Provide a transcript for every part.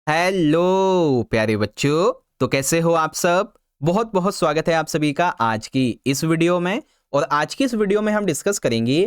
Hello प्यारे बच्चों। तो कैसे हो आप सब। बहुत बहुत स्वागत है आप सभी का आज की इस वीडियो में। और आज की इस वीडियो में हम डिस्कस करेंगे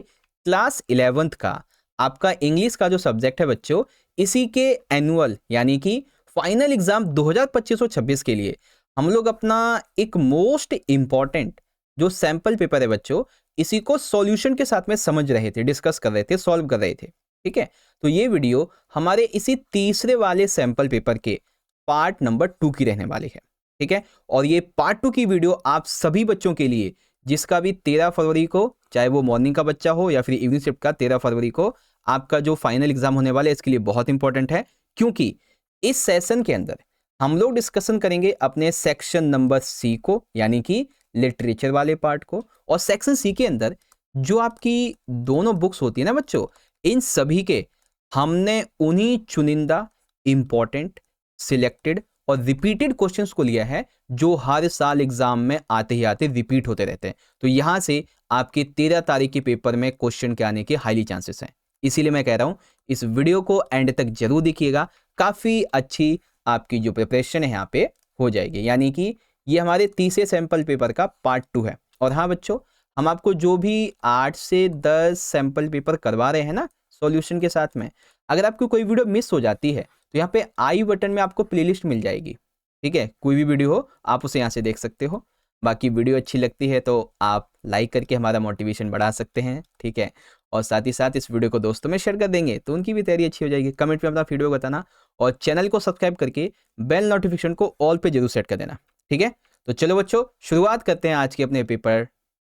क्लास 11th का आपका इंग्लिश का जो सब्जेक्ट है बच्चों, इसी के एनुअल यानी कि फाइनल एग्जाम 2025-26 के लिए हम लोग अपना एक मोस्ट इम्पॉर्टेंट जो सैंपल पेपर है बच्चों, इसी को सॉल्यूशन के साथ में समझ रहे थे, डिस्कस कर रहे थे, सॉल्व कर रहे थे। ठीक है, तो ये वीडियो हमारे इसी तीसरे वाले सैंपल पेपर के पार्ट नंबर 2 की रहने वाली है। ठीक है, और ये पार्ट 2 की वीडियो आप सभी बच्चों के लिए जिसका भी 13 फरवरी को, चाहे वो मॉर्निंग का बच्चा हो या फिर इवनिंग शिफ्ट का, 13 फरवरी को आपका जो फाइनल एग्जाम होने वाला है, इसके लिए बहुत इंपॉर्टेंट है। क्योंकि इस सेशन के अंदर हम लोग डिस्कशन करेंगे अपने सेक्शन नंबर सी को, यानी कि लिटरेचर वाले पार्ट को। और सेक्शन सी के अंदर जो आपकी दोनों बुक्स होती है ना बच्चों, इन सभी के हमने उन्हीं चुनिंदा इंपॉर्टेंट सिलेक्टेड और रिपीटेड क्वेश्चंस को लिया है जो हर साल एग्जाम में आते ही आते रिपीट होते रहते हैं। तो यहां से आपके 13 तारीख के पेपर में क्वेश्चन के आने के हाईली चांसेस हैं। इसीलिए मैं कह रहा हूं इस वीडियो को एंड तक जरूर देखिएगा, काफी अच्छी आपकी जो प्रिपरेशन है यहाँ पे हो जाएगी। यानी कि ये हमारे तीसरे सैंपल पेपर का पार्ट 2 है। और हाँ बच्चों, हम आपको जो भी 8 से 10 सैंपल पेपर करवा रहे हैं ना सॉल्यूशन के साथ में, अगर आपको कोई वीडियो मिस हो जाती है तो यहाँ पे आई बटन में आपको प्लेलिस्ट मिल जाएगी। ठीक है, कोई भी वीडियो हो आप उसे यहाँ से देख सकते हो। बाकी वीडियो अच्छी लगती है तो आप लाइक करके हमारा मोटिवेशन बढ़ा सकते हैं। ठीक है, और साथ ही साथ इस वीडियो को दोस्तों में शेयर कर देंगे तो उनकी भी तैयारी अच्छी हो जाएगी। कमेंट में अपना फीडबैक बताना और चैनल को सब्सक्राइब करके बेल नोटिफिकेशन को ऑल पे जरूर सेट कर देना। ठीक है, तो चलो बच्चों शुरुआत करते हैं आज के अपने पेपर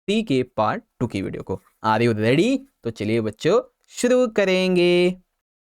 सी के पार्ट 2 की वीडियो को। Are you ready? तो चलिए बच्चों शुरू करेंगे।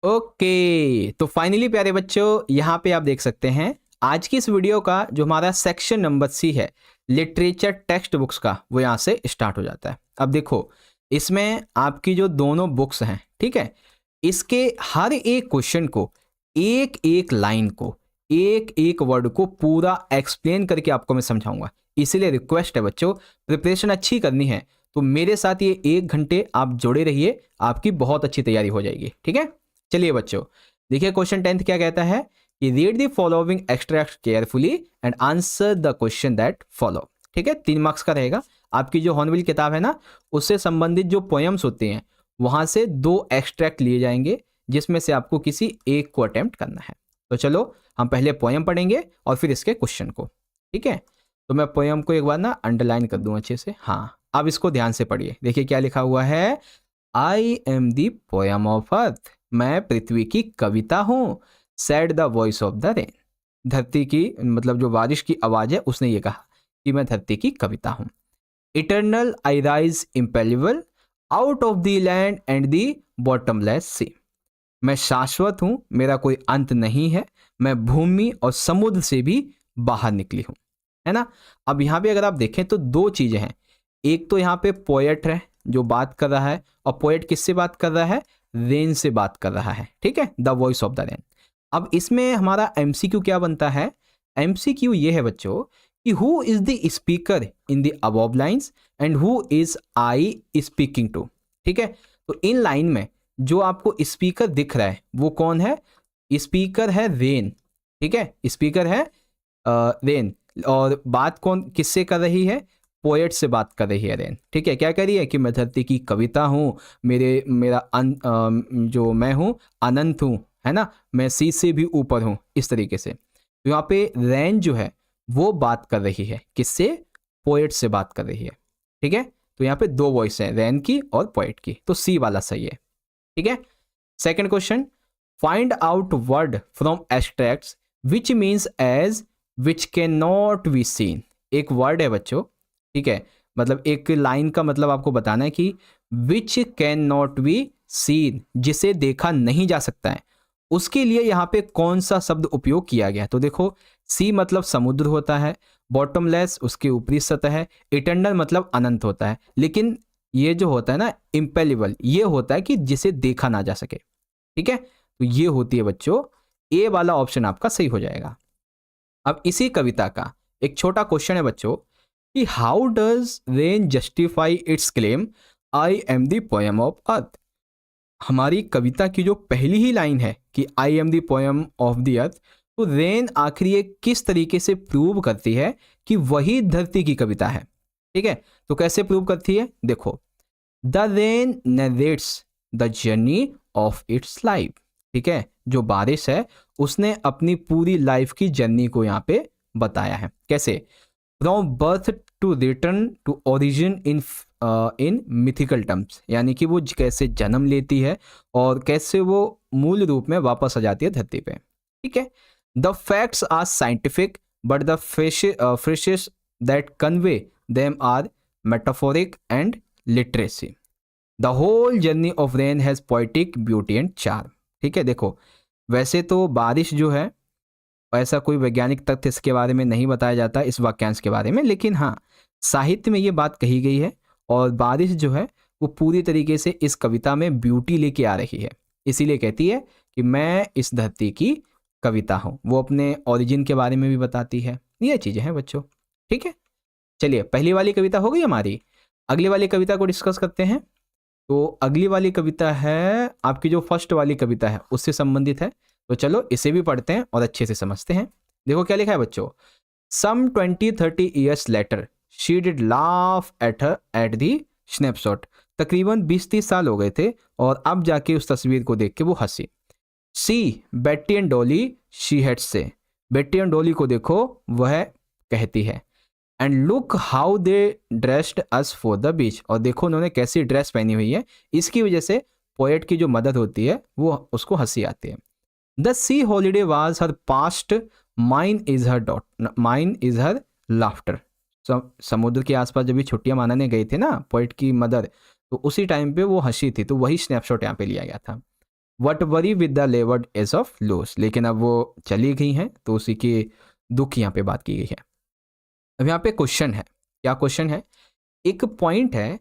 ओके, तो फाइनली प्यारे बच्चों यहाँ पे आप देख सकते हैं आज की इस वीडियो का जो हमारा सेक्शन नंबर सी है लिटरेचर टेक्स्ट बुक्स का, वो यहाँ से स्टार्ट हो जाता है। अब देखो इसमें आपकी जो दोनों बुक्स हैं, ठीक है, इसके हर एक क्वेश्चन को, एक एक लाइन को, एक एक वर्ड को पूरा एक्सप्लेन करके आपको मैं समझाऊंगा। इसीलिए रिक्वेस्ट है बच्चों, प्रिपरेशन अच्छी करनी है तो मेरे साथ ये 1 घंटे आप जुड़े रहिए, आपकी बहुत अच्छी तैयारी हो जाएगी। ठीक है, चलिए बच्चों देखिए क्वेश्चन 10th क्या कहता है कि read the following extract carefully and answer the question that follow. ठीक है, 3 मार्क्स का रहेगा। आपकी जो हॉर्नबिल किताब है ना, उससे संबंधित जो पोएम्स होते हैं वहां से 2 एक्सट्रैक्ट लिए जाएंगे जिसमें से आपको किसी एक को अटेम्प्ट करना है। तो चलो हम पहले पोएम पढ़ेंगे और फिर इसके क्वेश्चन को। ठीक है, तो मैं पोएम को एक बार ना अंडरलाइन कर दूं अच्छे से। हाँ, अब इसको ध्यान से पढ़िए। देखिए क्या लिखा हुआ है, I am the poem of earth, मैं पृथ्वी की कविता हूँ। Sad the voice of the rain, धरती की मतलब जो बारिश की आवाज है उसने ये कहा कि मैं धरती की कविता हूँ। Eternal I rise impalpable out of the land and the bottomless sea, मैं शाश्वत हूँ, मेरा कोई अंत नहीं है, मैं भूमि और समुद्र से भी बाहर निकली हूँ। है ना। अब यहाँ पे अगर आप देखें तो 2 चीजें हैं। एक तो यहाँ पे पोएट है जो बात कर रहा है, और पोएट किससे बात कर रहा है, रेन से बात कर रहा है। ठीक है, the voice of the rain. अब इसमें हमारा एमसीक्यू क्या बनता है, एमसीक्यू ये है बच्चों कि who is the speaker in the above lines and who is I speaking to. ठीक है, तो इन लाइन में जो आपको स्पीकर दिख रहा है वो कौन है, स्पीकर है रेन। ठीक है, स्पीकर है रेन, और बात कौन किससे कर रही है, पोएट से बात कर रही है रेन। ठीक है, क्या कह रही है कि मैं धरती की कविता हूँ, जो मैं हूँ अनंत हूँ, है ना, मैं सी से भी ऊपर हूँ, इस तरीके से। तो यहाँ पे रेन जो है वो बात कर रही है किससे, पोएट से बात कर रही है। ठीक है, तो यहाँ पे 2 वॉइस है, रेन की और पोएट की, तो सी वाला सही है। ठीक है, second question, find out word from abstracts which means as which can not be seen. एक वर्ड है बच्चों, ठीक है, मतलब एक लाइन का मतलब आपको बताना है कि विच कैन नॉट बी सीन, जिसे देखा नहीं जा सकता है, उसके लिए यहाँ पे कौन सा शब्द उपयोग किया गया है। तो देखो, सी मतलब समुद्र होता है, बॉटमलेस उसके ऊपरी सतह है, इटर्नल मतलब अनंत होता है, लेकिन ये जो होता है ना इम्पेलिबल, ये होता है कि जिसे देखा ना जा सके। ठीक है, तो ये होती है बच्चों, ए वाला ऑप्शन आपका सही हो जाएगा। अब इसी कविता का एक छोटा क्वेश्चन है बच्चों कि how does rain justify it's claim I am the poem of earth. हमारी कविता की जो पहली ही लाइन है कि I am the poem of the earth, तो रेन आखिर ये किस तरीके से प्रूव करती है कि वही धरती की कविता है। ठीक है, तो कैसे प्रूव करती है, देखो, the rain narrates the journey of its life. ठीक है, जो बारिश है उसने अपनी पूरी लाइफ की जर्नी को यहाँ पे बताया है। कैसे, from birth to return to origin in mythical terms, यानी कि वो कैसे जन्म लेती है और कैसे वो मूल रूप में वापस आ जाती है धरती पे। ठीक है, the facts are scientific but the phrases that convey them are metaphoric and literacy. The whole journey of rain has poetic beauty and charm. ठीक है, देखो, वैसे तो बारिश जो है ऐसा कोई वैज्ञानिक तथ्य इसके बारे में नहीं बताया जाता इस वाक्यांश के बारे में, लेकिन हाँ, साहित्य में ये बात कही गई है और बारिश जो है वो पूरी तरीके से इस कविता में ब्यूटी लेके आ रही है। इसीलिए कहती है कि मैं इस धरती की कविता हूँ। वो अपने ओरिजिन के बारे में भी बताती है। ये चीज़ें हैं बच्चों। ठीक है, चलिए, पहली वाली कविता हो गई हमारी। अगली वाली कविता को डिस्कस करते हैं। तो अगली वाली कविता है आपकी जो फर्स्ट वाली कविता है उससे संबंधित है। तो चलो इसे भी पढ़ते हैं और अच्छे से समझते हैं। देखो क्या लिखा है बच्चों, सम 20-30 years later she did laugh at her at the snapshot. तकरीबन 20-30 साल हो गए थे और अब जाके उस तस्वीर को देख के वो हंसी। सी बेट्टी एंड डॉली शी हैड से, बेट्टी एंड डॉली को देखो वह कहती है। And look how they dressed us for the beach, और देखो उन्होंने कैसी ड्रेस पहनी हुई है। इसकी वजह से पोएट की जो मदद होती है वो उसको हंसी आती है। The C holiday was her past, mine is her dot, mine is her laughter. समुद्र के आसपास जब भी छुट्टियां मनाने गए थे ना पोएट की मदर, तो उसी टाइम पे वो हंसी थी, तो वही स्नैपशॉट यहाँ पे लिया गया था। What worry with the levered age of loose, लेकिन अब वो चली गई हैं तो उसी के दुख यहाँ पे बात की गई है। अब यहाँ पे क्वेश्चन है, क्या क्वेश्चन है, एक पॉइंट है,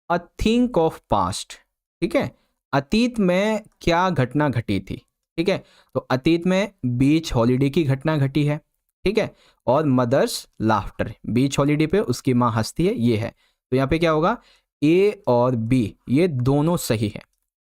अ थिंक ऑफ पास्ट। ठीक है, अतीत में क्या घटना घटी थी। ठीक है, तो अतीत में बीच हॉलीडे की घटना घटी है। ठीक है, और मदर्स लाफ्टर, बीच हॉलीडे पे उसकी माँ हंसती है, ये है। तो यहाँ पे क्या होगा, ए और बी ये दोनों सही है।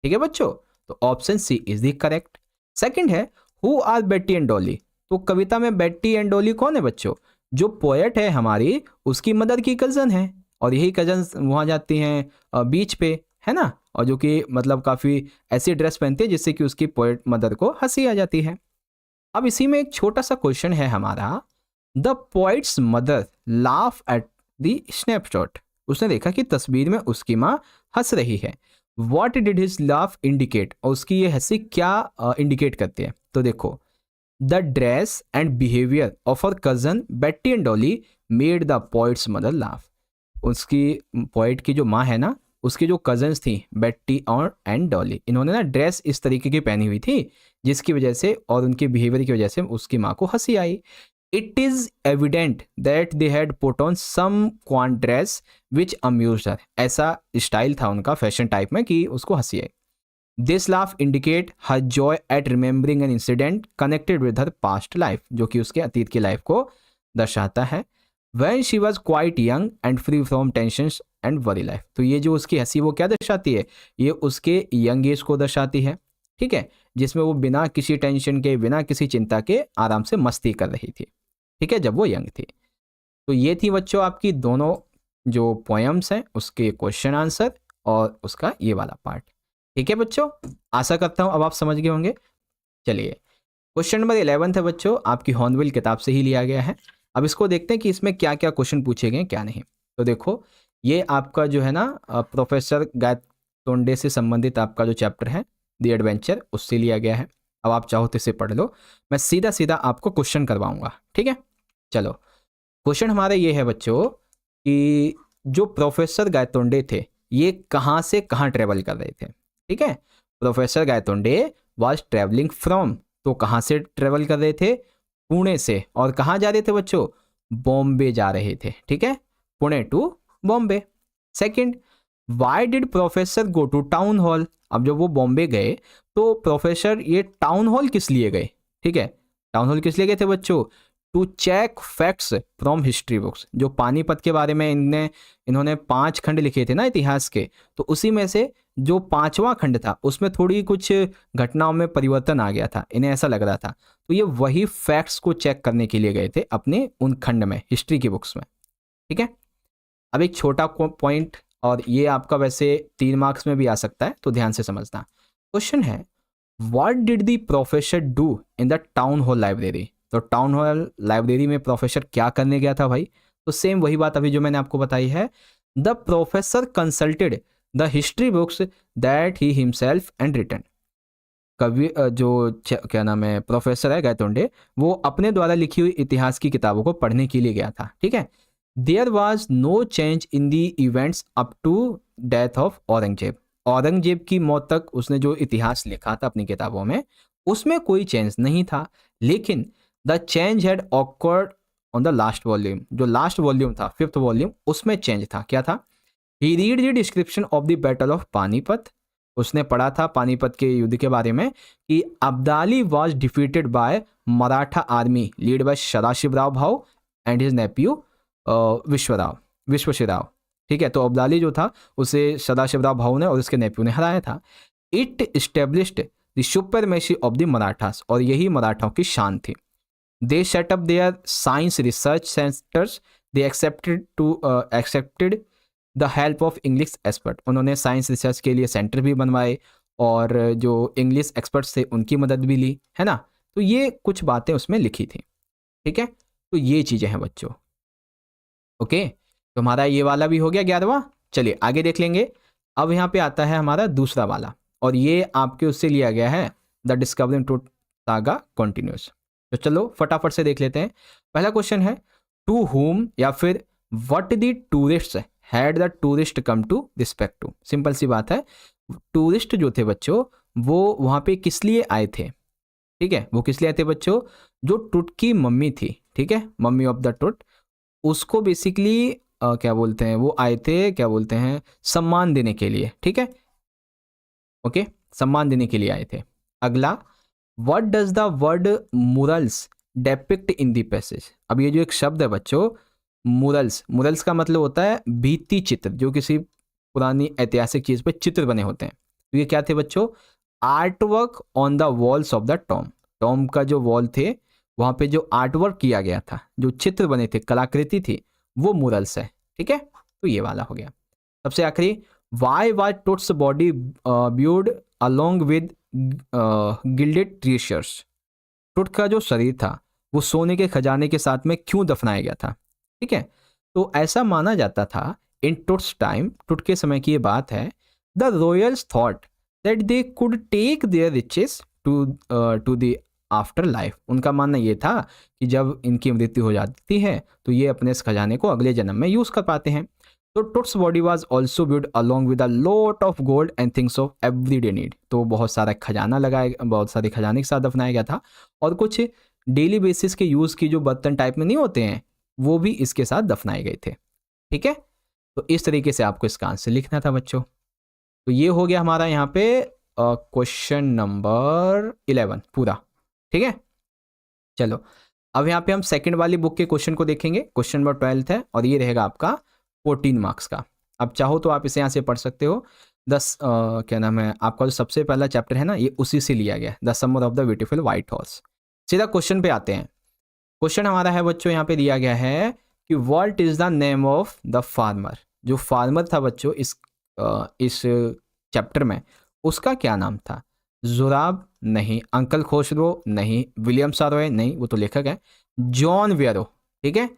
ठीक है बच्चों, तो option C is the correct. Second है, who are Betty and Dolly. तो कविता में बेट्टी एंड डॉली कौन है बच्चों, जो पोएट है हमारी उसकी मदर की कज़न है, और यही कज़न वहाँ जाती हैं बीच पे, है ना, और जो कि मतलब काफ़ी ऐसी ड्रेस पहनती है जिससे कि उसकी पोएट मदर को हंसी आ जाती है। अब इसी में एक छोटा सा क्वेश्चन है हमारा, the poets mother laugh at the snapshot. उसने देखा कि तस्वीर में उसकी माँ हंस रही है। What did his laugh indicate, और उसकी ये हंसी क्या इंडिकेट करती है। तो देखो, the dress and behaviour of her cousin Betty and Dolly made the poet's mother laugh. उसकी पोइट की जो माँ है ना, उसकी जो कजन्स थी बेट्टी और एंड डॉली, इन्होंने ना ड्रेस इस तरीके की पहनी हुई थी जिसकी वजह से और उनके बिहेवियर की वजह से उसकी माँ को हंसी आई। It is evident that they had put on some quaint dress which amused her. ऐसा स्टाइल था उनका फैशन टाइप में कि उसको हंसी आई। This laugh indicate her joy at remembering an incident connected with her past life, जो कि उसके अतीत की लाइफ को दर्शाता है। When she was quite young and free from tensions and worry life, तो ये जो उसकी हंसी वो क्या दर्शाती है, ये उसके यंग एज को दर्शाती है। ठीक है, जिसमें वो बिना किसी टेंशन के, बिना किसी चिंता के आराम से मस्ती कर रही थी। ठीक है, जब वो यंग थी। तो ये थी बच्चों आपकी दोनों जो पोएम्स हैं उसके क्वेश्चन आंसर और उसका ये वाला पार्ट। ठीक है बच्चों, आशा करता हूं अब आप समझ गए होंगे। चलिए, क्वेश्चन नंबर 11 है बच्चों, आपकी हॉर्नबिल किताब से ही लिया गया है। अब इसको देखते हैं कि इसमें क्या क्या क्वेश्चन पूछे गए क्या नहीं। तो देखो, ये आपका जो है ना प्रोफेसर गायतोंडे से संबंधित आपका जो चैप्टर है द एडवेंचर, उससे लिया गया है। अब आप चाहो तो इसे पढ़ लो, मैं सीधा सीधा आपको क्वेश्चन करवाऊंगा। ठीक है, चलो, क्वेश्चन हमारा ये है बच्चों कि जो प्रोफेसर गायतोंडे थे ये कहाँ से कहाँ ट्रेवल कर रहे थे। ठीक है, professor Gaitonde was travelling from, तो कहाँ से ट्रेवल कर रहे थे, पुणे से। और कहाँ जा रहे थे बच्चों, बॉम्बे जा रहे थे। ठीक है, Pune to Bombay. Second, why did professor go to town hall. अब जब वो बॉम्बे गए तो प्रोफेसर ये टाउन हॉल किस लिए गए। ठीक है, टाउन हॉल किस लिए गए थे बच्चों, to check facts from history books. जो पानीपत के बारे में इन्होंने 5 खंड लिखे थे ना इतिहास के, तो उसी में से जो 5वां खंड था उसमें थोड़ी कुछ घटनाओं में परिवर्तन आ गया था, इन्हें ऐसा लग रहा था, तो ये वही फैक्ट्स को चेक करने के लिए गए थे अपने उन खंड में, हिस्ट्री की बुक्स में, ठीक है। अब एक छोटा पॉइंट, और ये आपका वैसे 3 मार्क्स में भी आ सकता है, तो ध्यान से समझना। क्वेश्चन है, what did the professor do in the town hall library. तो टाउन हॉल लाइब्रेरी में प्रोफेसर क्या करने गया था भाई? तो सेम वही बात अभी जो मैंने आपको बताई है। The professor consulted the history books that he himself and written. कवि क्या नाम है, प्रोफेसर है गैतोंडे, वो अपने द्वारा लिखी हुई इतिहास की किताबों को पढ़ने के लिए गया था, ठीक है। There was no change in the events up to death of Aurangzeb. Aurangzeb की मौत तक उसने जो इतिहास लिखा था अपनी किताबों में, उसमें कोई चेंज नहीं था। लेकिन the change had occurred on the last volume. जो लास्ट वॉल्यूम था, 5th वॉल्यूम, उसमें चेंज था। क्या था? He read the description of the battle of Panipat. उसने पढ़ा था पानीपत के युद्ध के बारे में कि Abdali was defeated by Maratha army lead by Sadashivrao Bhau and his nephew विश्वशिराव, ठीक है। तो अब्दाली जो था उसे सदाशिवराव भाऊ ने और उसके नेप्यू ने हराया था। It established the supremacy of the Marathas, और यही मराठाओं की शान थी। They set up their science research centres, they accepted the help of English expert. उन्होंने साइंस रिसर्च के लिए सेंटर भी बनवाए और जो इंग्लिश एक्सपर्ट्स थे उनकी मदद भी ली, है ना। तो ये कुछ बातें उसमें लिखी थी, ठीक है। तो ये चीज़ें हैं बच्चों, ओके। तो हमारा ये वाला भी हो गया 11वां। चलिए आगे देख लेंगे। अब यहाँ पे आता है हमारा दूसरा वाला, और ये आपके उससे लिया गया है, the discovering truth saga continuous. तो चलो फटाफट से देख लेते हैं। पहला क्वेश्चन है, टू होम या फिर what the tourist had the tourist come to respect to. Simple सी बात है, टूरिस्ट जो थे बच्चों वो वहाँ पे किस लिए आए थे, ठीक है। वो किस लिए आए थे बच्चों? जो टुट की मम्मी थी, ठीक है, मम्मी ऑफ द टुट, उसको बेसिकली क्या बोलते हैं, वो आए थे, क्या बोलते हैं, सम्मान देने के लिए, ठीक है, ओके, सम्मान देने के लिए आए थे। अगला, what does the word murals depict in the passage. अब ये जो एक शब्द है बच्चों, मुरल्स, मुरल्स का मतलब होता है भित्ति चित्र, जो किसी पुरानी ऐतिहासिक चीज पे चित्र बने होते हैं। तो ये क्या थे बच्चों? Art work on the walls of the Tom. Tom का जो वॉल थे वहां पे जो आर्ट वर्क किया गया था, जो चित्र बने थे, कलाकृति थी, वो मुरल्स है, ठीक है। तो ये वाला हो गया। सबसे आखिरी, why was Tut's body buried along with gilded treasures. Tut का जो शरीर था वो सोने के खजाने के साथ में क्यों दफनाया गया था, ठीक है। तो ऐसा माना जाता था इन टुट्स टाइम, टुट के समय की ये बात है, the royals thought that they could take their riches to the after life. उनका मानना ये था कि जब इनकी मृत्यु हो जाती है तो ये अपने इस खजाने को अगले जन्म में यूज कर पाते हैं। तो Tut's body was also buried along with a lot of gold and things of everyday need. तो बहुत सारा खजाना लगाया, बहुत सारे खजाने के साथ दफनाया गया था, और कुछ डेली बेसिस के यूज की जो बर्तन टाइप में नहीं होते हैं वो भी इसके साथ दफनाए गए थे, ठीक है। तो इस तरीके से आपको इसका आंसर लिखना था बच्चों। तो ये हो गया हमारा यहाँ पे क्वेश्चन नंबर 11 पूरा, ठीक है। चलो अब यहाँ पे हम सेकंड वाली बुक के क्वेश्चन को देखेंगे। क्वेश्चन नंबर 12 है और ये रहेगा आपका 14 मार्क्स का। अब चाहो तो आप इसे यहाँ से पढ़ सकते हो। क्या नाम है, आपका जो सबसे पहला चैप्टर है ना, ये उसी से लिया गया, the summer of the beautiful white horse. सीधा क्वेश्चन पे आते हैं। क्वेश्चन हमारा है बच्चों, यहाँ पे दिया गया है कि what is the name of the farmer. जो फार्मर था बच्चों इस चैप्टर में, उसका क्या नाम था? जुराब नहीं, अंकल खोसरो नहीं, विलियम सारोए नहीं, वो तो लेखक है। जॉन वेरो, ठीक है,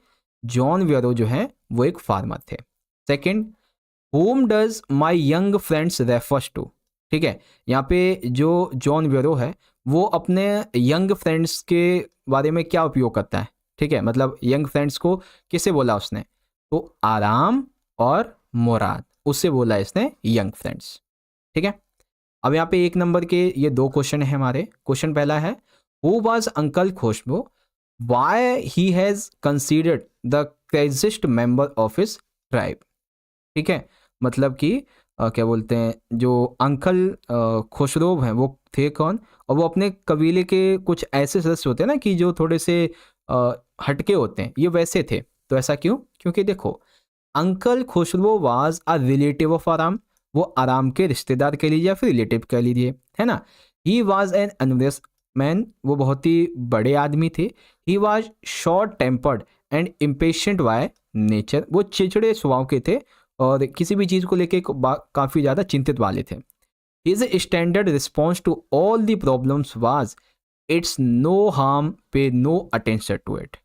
जॉन वेरो जो है वो एक फार्मर थे। Second, whom does my young friends refers to. ठीक है, यहाँ पे जो जॉन वेरो है वो अपने यंग फ्रेंड्स के बारे में क्या उपयोग करता है? ठीक है, मतलब यंग फ्रेंड्स को किसे बोला उसने? तो आराम और मुराद, उससे बोला इसने यंग फ्रेंड्स। ठीक है, अब यहाँ पे 1 नंबर के ये 2 क्वेश्चन है हमारे। क्वेश्चन पहला है, who was uncle Khushbu, why he has considered the craziest member of his tribe. ठीक है, मतलब कि क्या बोलते हैं, जो अंकल खुशरो हैं वो थे कौन, और वो अपने कबीले के कुछ ऐसे सदस्य होते हैं ना कि जो थोड़े से हटके होते हैं, ये वैसे थे। तो ऐसा क्यों? क्योंकि देखो, uncle Khusro was a relative of आराम, वो आराम के रिश्तेदार कह लीजिए या फिर रिलेटिव कह लीजिए, है ना। ही वाज एन मैन, वो बहुत ही बड़े आदमी थे। He was short tempered and impatient by nature, वो चिड़चिड़े स्वभाव के थे और किसी भी चीज़ को लेके काफ़ी ज़्यादा चिंतित वाले थे। His standard response to all the problems was it's no harm, pay no attention to it.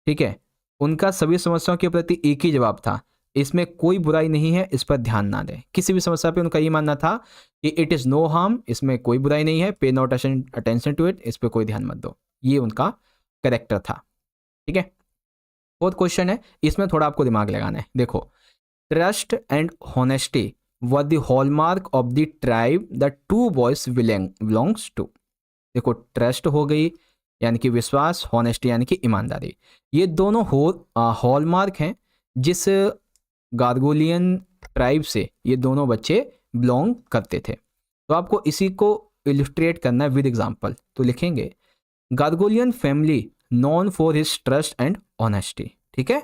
ठीक है, उनका सभी समस्याओं के प्रति एक ही जवाब था, इसमें कोई बुराई नहीं है, इस पर ध्यान ना दें। किसी भी समस्या पे उनका ये मानना था कि इट इज़ नो हार्म, इसमें कोई बुराई नहीं है, पे नॉट अटेंशन टू इट, इस पर कोई ध्यान मत दो। ये उनका करेक्टर था। ठीक है, फोर्थ क्वेश्चन है, इसमें थोड़ा आपको दिमाग लगाना है। देखो, trust and honesty were the hallmark of the tribe the two boys belongs to. देखो, ट्रस्ट हो गई यानी कि विश्वास, हॉनेस्टी यानी कि ईमानदारी, ये दोनों हॉलमार्क हैं जिस गार्गोलियन ट्राइब से ये दोनों बच्चे बिलोंग करते थे। तो आपको इसी को इलिस्ट्रेट करना है विद एग्जांपल। तो लिखेंगे Garoghlanian family known for his trust and honesty. ठीक है,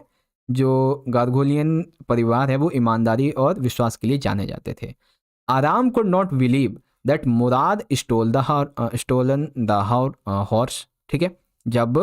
जो गार्गोलियन परिवार है वो ईमानदारी और विश्वास के लिए जाने जाते थे। Aram could not believe that Mourad stolen the horse. ठीक है, जब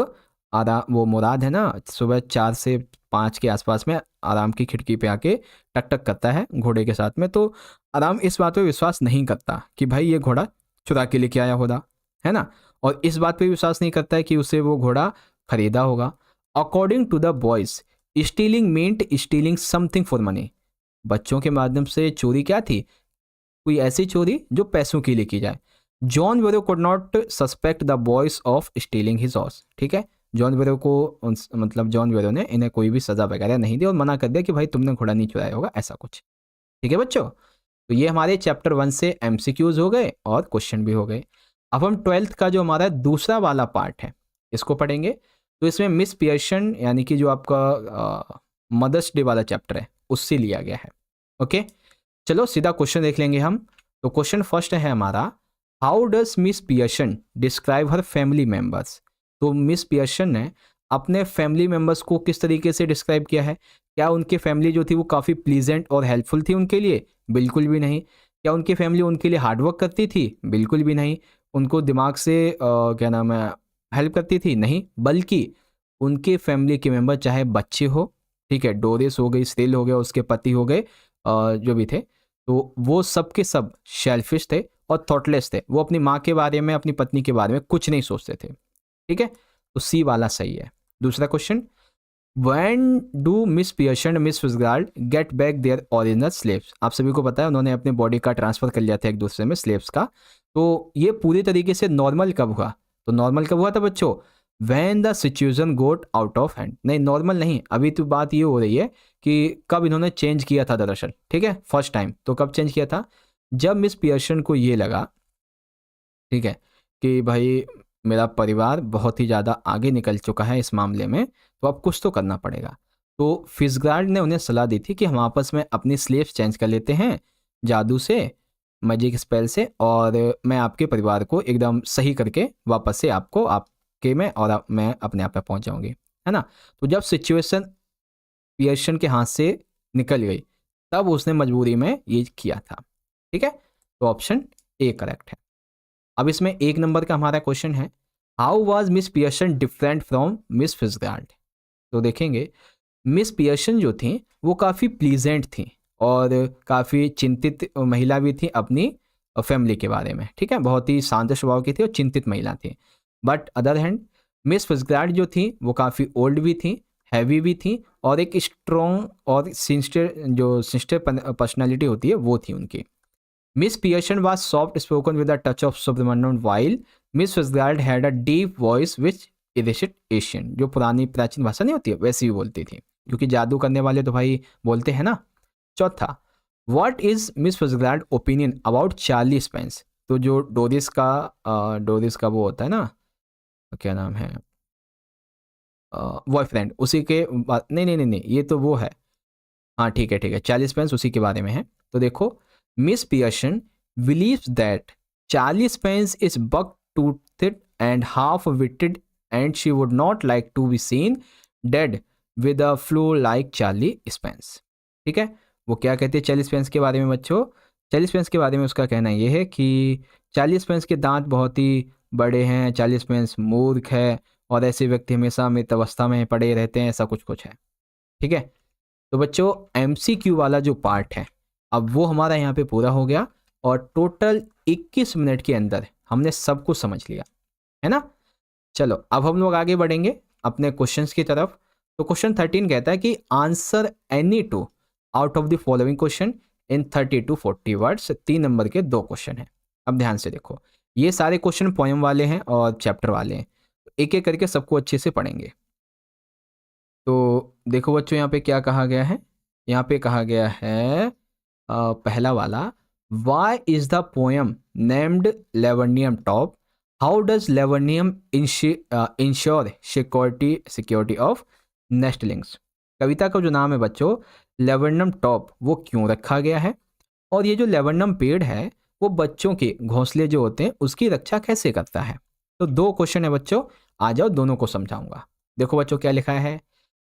वो मुराद है ना, सुबह 4 से 5 के आसपास में आराम की खिड़की पे आके टक टक करता है घोड़े के साथ में, तो आराम इस बात पे विश्वास नहीं करता कि भाई ये घोड़ा चुरा के लेके आया होगा, है ना, और इस बात पे विश्वास नहीं करता है कि उसे वो घोड़ा खरीदा होगा। According to the boys stealing meant stealing something for money. बच्चों के माध्यम से चोरी क्या थी, कोई ऐसी चोरी जो पैसों के लिए की जाए। John Byro could not suspect the boys of stealing his horse. ठीक है, जॉन वेरो को मतलब जॉन वेरो ने इन्हें कोई भी सज़ा वगैरह नहीं दी और मना कर दिया कि भाई तुमने घोड़ा नहीं चुराया होगा, ऐसा कुछ। ठीक है बच्चों, तो ये हमारे चैप्टर 1 से MCQs हो गए और क्वेश्चन भी हो गए। अब हम 12th का जो हमारा दूसरा वाला पार्ट है इसको पढ़ेंगे। तो इसमें मिस पियर्सन यानी कि जो आपका मदर्स डे वाला चैप्टर है उससे लिया गया है। ओके, चलो सीधा क्वेश्चन देख लेंगे हम। तो क्वेश्चन फर्स्ट है हमारा, how does miss Pearson describe her family members. तो मिस पियर्सन ने अपने फैमिली मेम्बर्स को किस तरीके से डिस्क्राइब किया है। क्या उनकी फैमिली जो थी वो काफ़ी प्लीजेंट और हेल्पफुल थी उनके लिए? बिल्कुल भी नहीं। क्या उनकी फैमिली उनके लिए हार्डवर्क करती थी? बिल्कुल भी नहीं। उनको दिमाग से क्या नाम है हेल्प करती थी? नहीं। बल्कि उनके फैमिली के मेम्बर चाहे बच्चे हो, ठीक है, डोरिस हो गई, स्टिल हो गया, उसके पति हो गए, जो भी थे, तो वो सब के सब शेल्फिश थे और थॉटलेस थे। वो अपनी माँ के बारे में, अपनी पत्नी के बारे में कुछ नहीं सोचते थे। ठीक है, तो सी वाला सही है। दूसरा question, when do miss Pearson miss Fitzgerald get back their original slaves. आप सभी को पता है उन्होंने अपने बॉडी का ट्रांसफर कर लिया था एक दूसरे में, स्लेव्स का। तो ये पूरी तरीके से नॉर्मल कब हुआ? तो नॉर्मल कब हुआ था बच्चों? When the situation got out of hand. नहीं, नॉर्मल नहीं, अभी तो बात ये हो रही है कि कब इन्होंने चेंज किया था दरअसल। ठीक है, फर्स्ट टाइम तो कब चेंज किया था? जब मिस पियर्सन को ये लगा, ठीक है, कि भाई मेरा परिवार बहुत ही ज़्यादा आगे निकल चुका है इस मामले में, तो अब कुछ तो करना पड़ेगा। तो फिट्जगेराल्ड ने उन्हें सलाह दी थी कि हम आपस में अपनी स्लेव्स चेंज कर लेते हैं जादू से, मैजिक स्पेल से, और मैं आपके परिवार को एकदम सही करके वापस से आपको आपके में और मैं अपने आप में पहुंच जाऊंगी, है ना। तो जब सिचुएशन पियर्सन के हाथ से निकल गई तब उसने मजबूरी में ये किया था। ठीक है, तो ऑप्शन ए करेक्ट है। अब इसमें 1 नंबर का हमारा क्वेश्चन है, how was miss Pearson different from miss Fitzgerald. तो देखेंगे मिस पियर्सन जो थी वो काफ़ी प्लीजेंट थी और काफ़ी चिंतित महिला भी थी अपनी फैमिली के बारे में। ठीक है, बहुत ही शांत स्वभाव की थी और चिंतित महिला थी। But other hand miss Fitzgerald जो थी वो काफ़ी ओल्ड भी थी, हैवी भी थी, और एक स्ट्रॉन्ग और सिंस्टर पर्सनैलिटी होती है वो थी उनकी। Miss Pearson was soft spoken with a touch of sublimation, while Miss Fitzgerald had a deep voice which elicit Asian। जो पुरानी प्राचीन भाषा नहीं होती है वैसी भी बोलती थी, क्योंकि जादू करने वाले तो भाई बोलते हैं ना। चौथा, What is Miss Fitzgerald opinion about Charlie Spence। तो जो डोरिस का वो होता है ना, क्या नाम है, बॉयफ्रेंड, उसी के नहीं, ये तो वो है, हाँ ठीक है, चार्ली स्पेंस उसी के बारे में है। तो देखो, miss Pearson believes that Charlie Spence is buck-toothed and half-witted and she would not like to be seen dead with a flu like Charlie Spence। ठीक है, वो क्या कहती है चार्ली स्पेंस के बारे में बच्चों? चार्ली स्पेंस के बारे में उसका कहना यह है कि चार्ली स्पेंस के दांत बहुत ही बड़े हैं, 40 मीन्स मूर्ख है, और ऐसे व्यक्ति हमेशा मृत अवस्था में पड़े रहते हैं, ऐसा कुछ कुछ है। ठीक है, तो बच्चों MCQ वाला जो पार्ट है अब वो हमारा यहाँ पे पूरा हो गया, और टोटल 21 मिनट के अंदर हमने सब कुछ समझ लिया, है ना। चलो अब हम लोग आगे बढ़ेंगे अपने क्वेश्चंस की तरफ। तो क्वेश्चन 13 कहता है कि answer any two out of the following question in 30 to 40 words. 3 number के 2 क्वेश्चन हैं। अब ध्यान से देखो, ये सारे क्वेश्चन पोएम वाले हैं और चैप्टर वाले हैं, एक एक करके सबको अच्छे से पढ़ेंगे। तो देखो बच्चों, यहाँ पे क्या कहा गया है, यहाँ पे कहा गया है पहला वाला, why is the poem named laburnum top, how does laburnum ensure security of nestlings. कविता का जो नाम है बच्चों लेवर्नियम टॉप, वो क्यों रखा गया है, और ये जो लेवर्नियम पेड़ है वो बच्चों के घोंसले जो होते हैं उसकी रक्षा कैसे करता है। तो 2 क्वेश्चन है बच्चों, आ जाओ दोनों को समझाऊंगा। देखो बच्चों क्या लिखा है,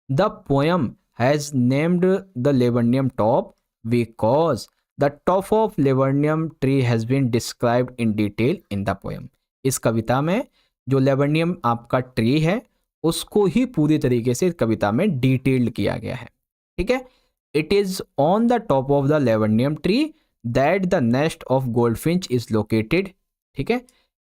the poem has named the laburnum top because the top of laburnum tree has been described in detail in the poem. इस कविता में जो लेवर्नियम आपका ट्री है उसको ही पूरी तरीके से कविता में डिटेल्ड किया गया है। ठीक है, it is on the top of the laburnum tree that the nest of goldfinch is located. ठीक है,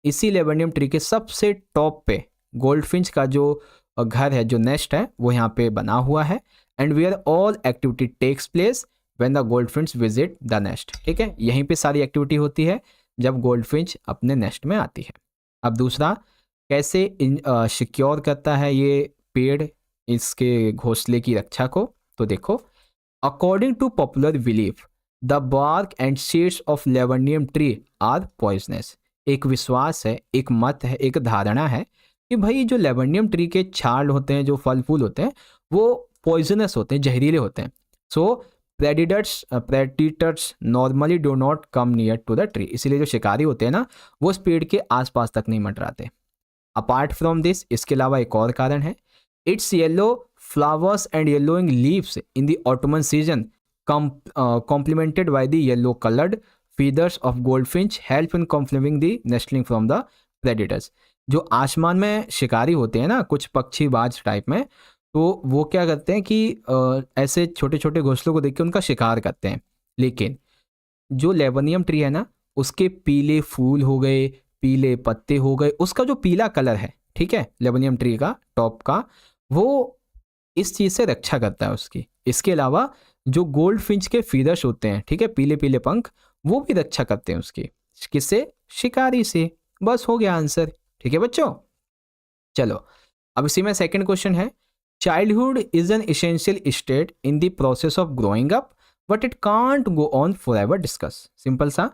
इसी लेवर्नियम ट्री के सबसे टॉप पे गोल्डफिंच का जो घर है, जो नेस्ट है, वो यहाँ पे बना हुआ है। And where all activity takes place when the goldfinch visit the nest. ठीक है, यहीं पे सारी एक्टिविटी होती है जब गोल्डफिंच अपने नेस्ट में आती है। अब दूसरा, कैसे सिक्योर करता है ये पेड़ इसके घोंसले की रक्षा को। तो देखो, according to popular belief the bark and seeds of laburnum tree are poisonous. एक विश्वास है, एक मत है, एक धारणा है कि भाई जो लेवर्नियम ट्री के छाल होते हैं, जो फल फूल होते हैं, वो पॉइजनस होते हैं, जहरीले होते हैं। So predators normally do not come near to the tree. इसीलिए जो शिकारी होते हैं ना, वो उस पेड़ के आसपास तक नहीं मंडराते। अपार्ट फ्रॉम दिस, इसके अलावा एक और कारण है, it's yellow flowers and yellowing leaves in the ottoman season complemented by the yellow colored feathers of goldfinch help in confirming the nestling from the predators। जो आसमान में शिकारी होते हैं ना, कुछ पक्षी बाज टाइप में, तो वो क्या करते हैं कि ऐसे छोटे छोटे घोंसलों को देख के उनका शिकार करते हैं। लेकिन जो लेवर्नियम ट्री है ना, उसके पीले फूल हो गए, पीले पत्ते हो गए, उसका जो पीला कलर है, ठीक है, लेवर्नियम ट्री का टॉप का, वो इस चीज़ से रक्षा करता है उसकी। इसके अलावा जो गोल्ड फिंच के फीदर्स होते हैं, ठीक है, पीले पीले पंख, वो भी रक्षा करते हैं उसकी। किससे? शिकारी से। बस हो गया आंसर। ठीक है बच्चों, चलो अब इसी में सेकंड क्वेश्चन है, childhood is N essential state in the process of growing up but it can't go on for ever. Discuss. Simple सा,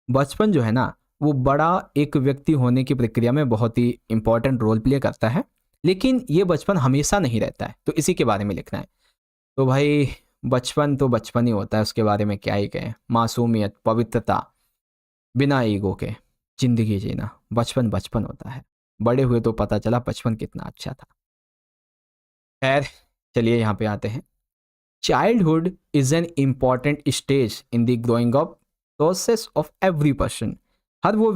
बचपन जो है ना, वो बड़ा एक व्यक्ति होने की प्रक्रिया में बहुत ही इंपॉर्टेंट रोल प्ले करता है, लेकिन ये बचपन हमेशा नहीं रहता है, तो इसी के बारे में लिखना है। तो भाई बचपन तो बचपन ही होता है, उसके बारे में क्या ही कहें। मासूमियत, पवित्रता, बिना ईगो के जिंदगी जीना, बचपन बचपन होता है। बड़े हुए तो पता चला बचपन कितना अच्छा था। खैर चलिए यहाँ पे आते हैं। Childhood is an important stage in the growing up process of every person. हर वो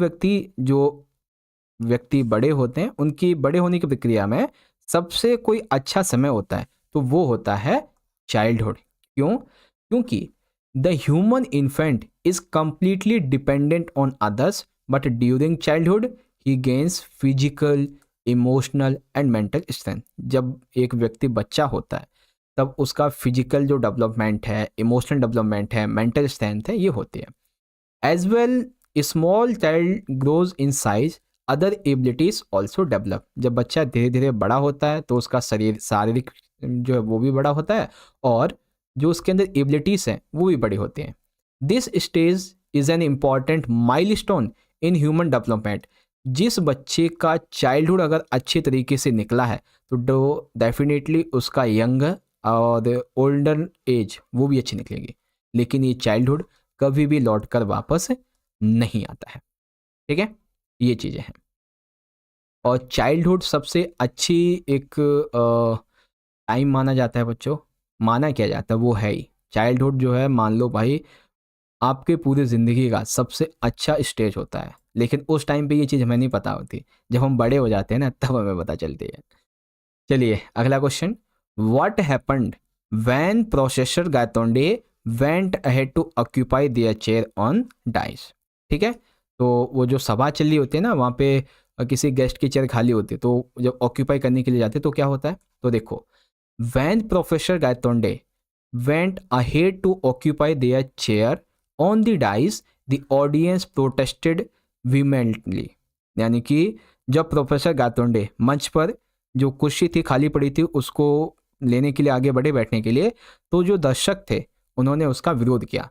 व्यक्ति बड़े होते हैं, उनकी बड़े होने की प्रक्रिया में सबसे कोई अच्छा समय होता है, तो वो होता है चाइल्डहुड। क्यों? क्योंकि the human infant is completely dependent on others but during childhood he gains physical, emotional and mental strength. जब एक व्यक्ति बच्चा होता है तब उसका फिजिकल जो डेवलपमेंट है, इमोशनल डेवलपमेंट है, मेंटल स्ट्रेंथ है, ये होती है। As well small child grows in size, other abilities also develop. जब बच्चा धीरे धीरे बड़ा होता है तो उसका शारीरिक जो है वो भी बड़ा होता है, और जो उसके अंदर एबिलिटीज हैं वो भी बड़ी होती हैं। This stage is an important milestone in human development. जिस बच्चे का चाइल्डहुड अगर अच्छे तरीके से निकला है तो डेफिनेटली उसका यंग और ओल्डर एज वो भी अच्छी निकलेगी, लेकिन ये चाइल्डहुड कभी भी लौट कर वापस नहीं आता है। ठीक है, ये चीज़ें हैं। और चाइल्डहुड सबसे अच्छी एक टाइम माना जाता है बच्चों, माना क्या जाता है वो है ही चाइल्डहुड जो है। मान लो भाई आपके पूरे ज़िंदगी का सबसे अच्छा स्टेज होता है, लेकिन उस टाइम पे ये चीज़ हमें नहीं पता होती, जब हम बड़े हो जाते हैं ना तब हमें पता चलती है। चलिए अगला question, what happened when professor Gaitonde went ahead to occupy their chair on dais. ठीक है, तो वो जो सभा चल रही होती है ना, वहाँ पे किसी गेस्ट की चेयर खाली होती है, तो जब ऑक्यूपाई करने के लिए जाते तो क्या होता है, तो देखो, when professor Gaitonde went ahead to occupy their chair on the dais the audience protested vehemently. यानी कि जब प्रोफेसर गायतोंडे मंच पर जो कुर्सी थी खाली पड़ी थी उसको लेने के लिए आगे बढ़े बैठने के लिए, तो जो दर्शक थे उन्होंने उसका विरोध किया।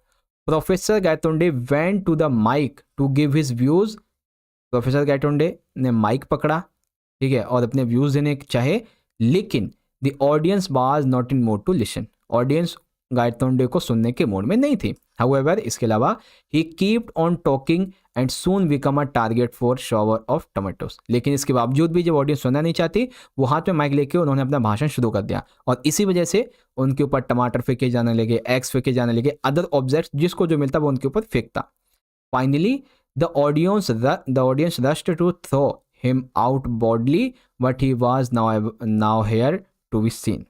Professor Gaitonde went to the mic to give his views. Professor Gaitonde ने माइक पकड़ा, ठीक है, और अपने व्यूज देने चाहे, लेकिन the audience was not in mood to listen. Audience Gaitonde को सुनने के मूड में नहीं थी। हाउएवर, इसके अलावा he keeped on talking and soon become a target for shower of tomatoes. लेकिन इसके बावजूद भी जब ऑडियंस सुनना नहीं चाहती, वो हाथ में माइक लेके उन्होंने अपना भाषण शुरू कर दिया, और इसी वजह से उनके ऊपर टमाटर फेंके जाने लगे, एग्स फेंके जाने लगे, अदर ऑब्जेक्ट्स जिसको जो मिलता वो उनके ऊपर फेंकता। Finally the audience rushed to throw him out bodily, but he was now here to be seen.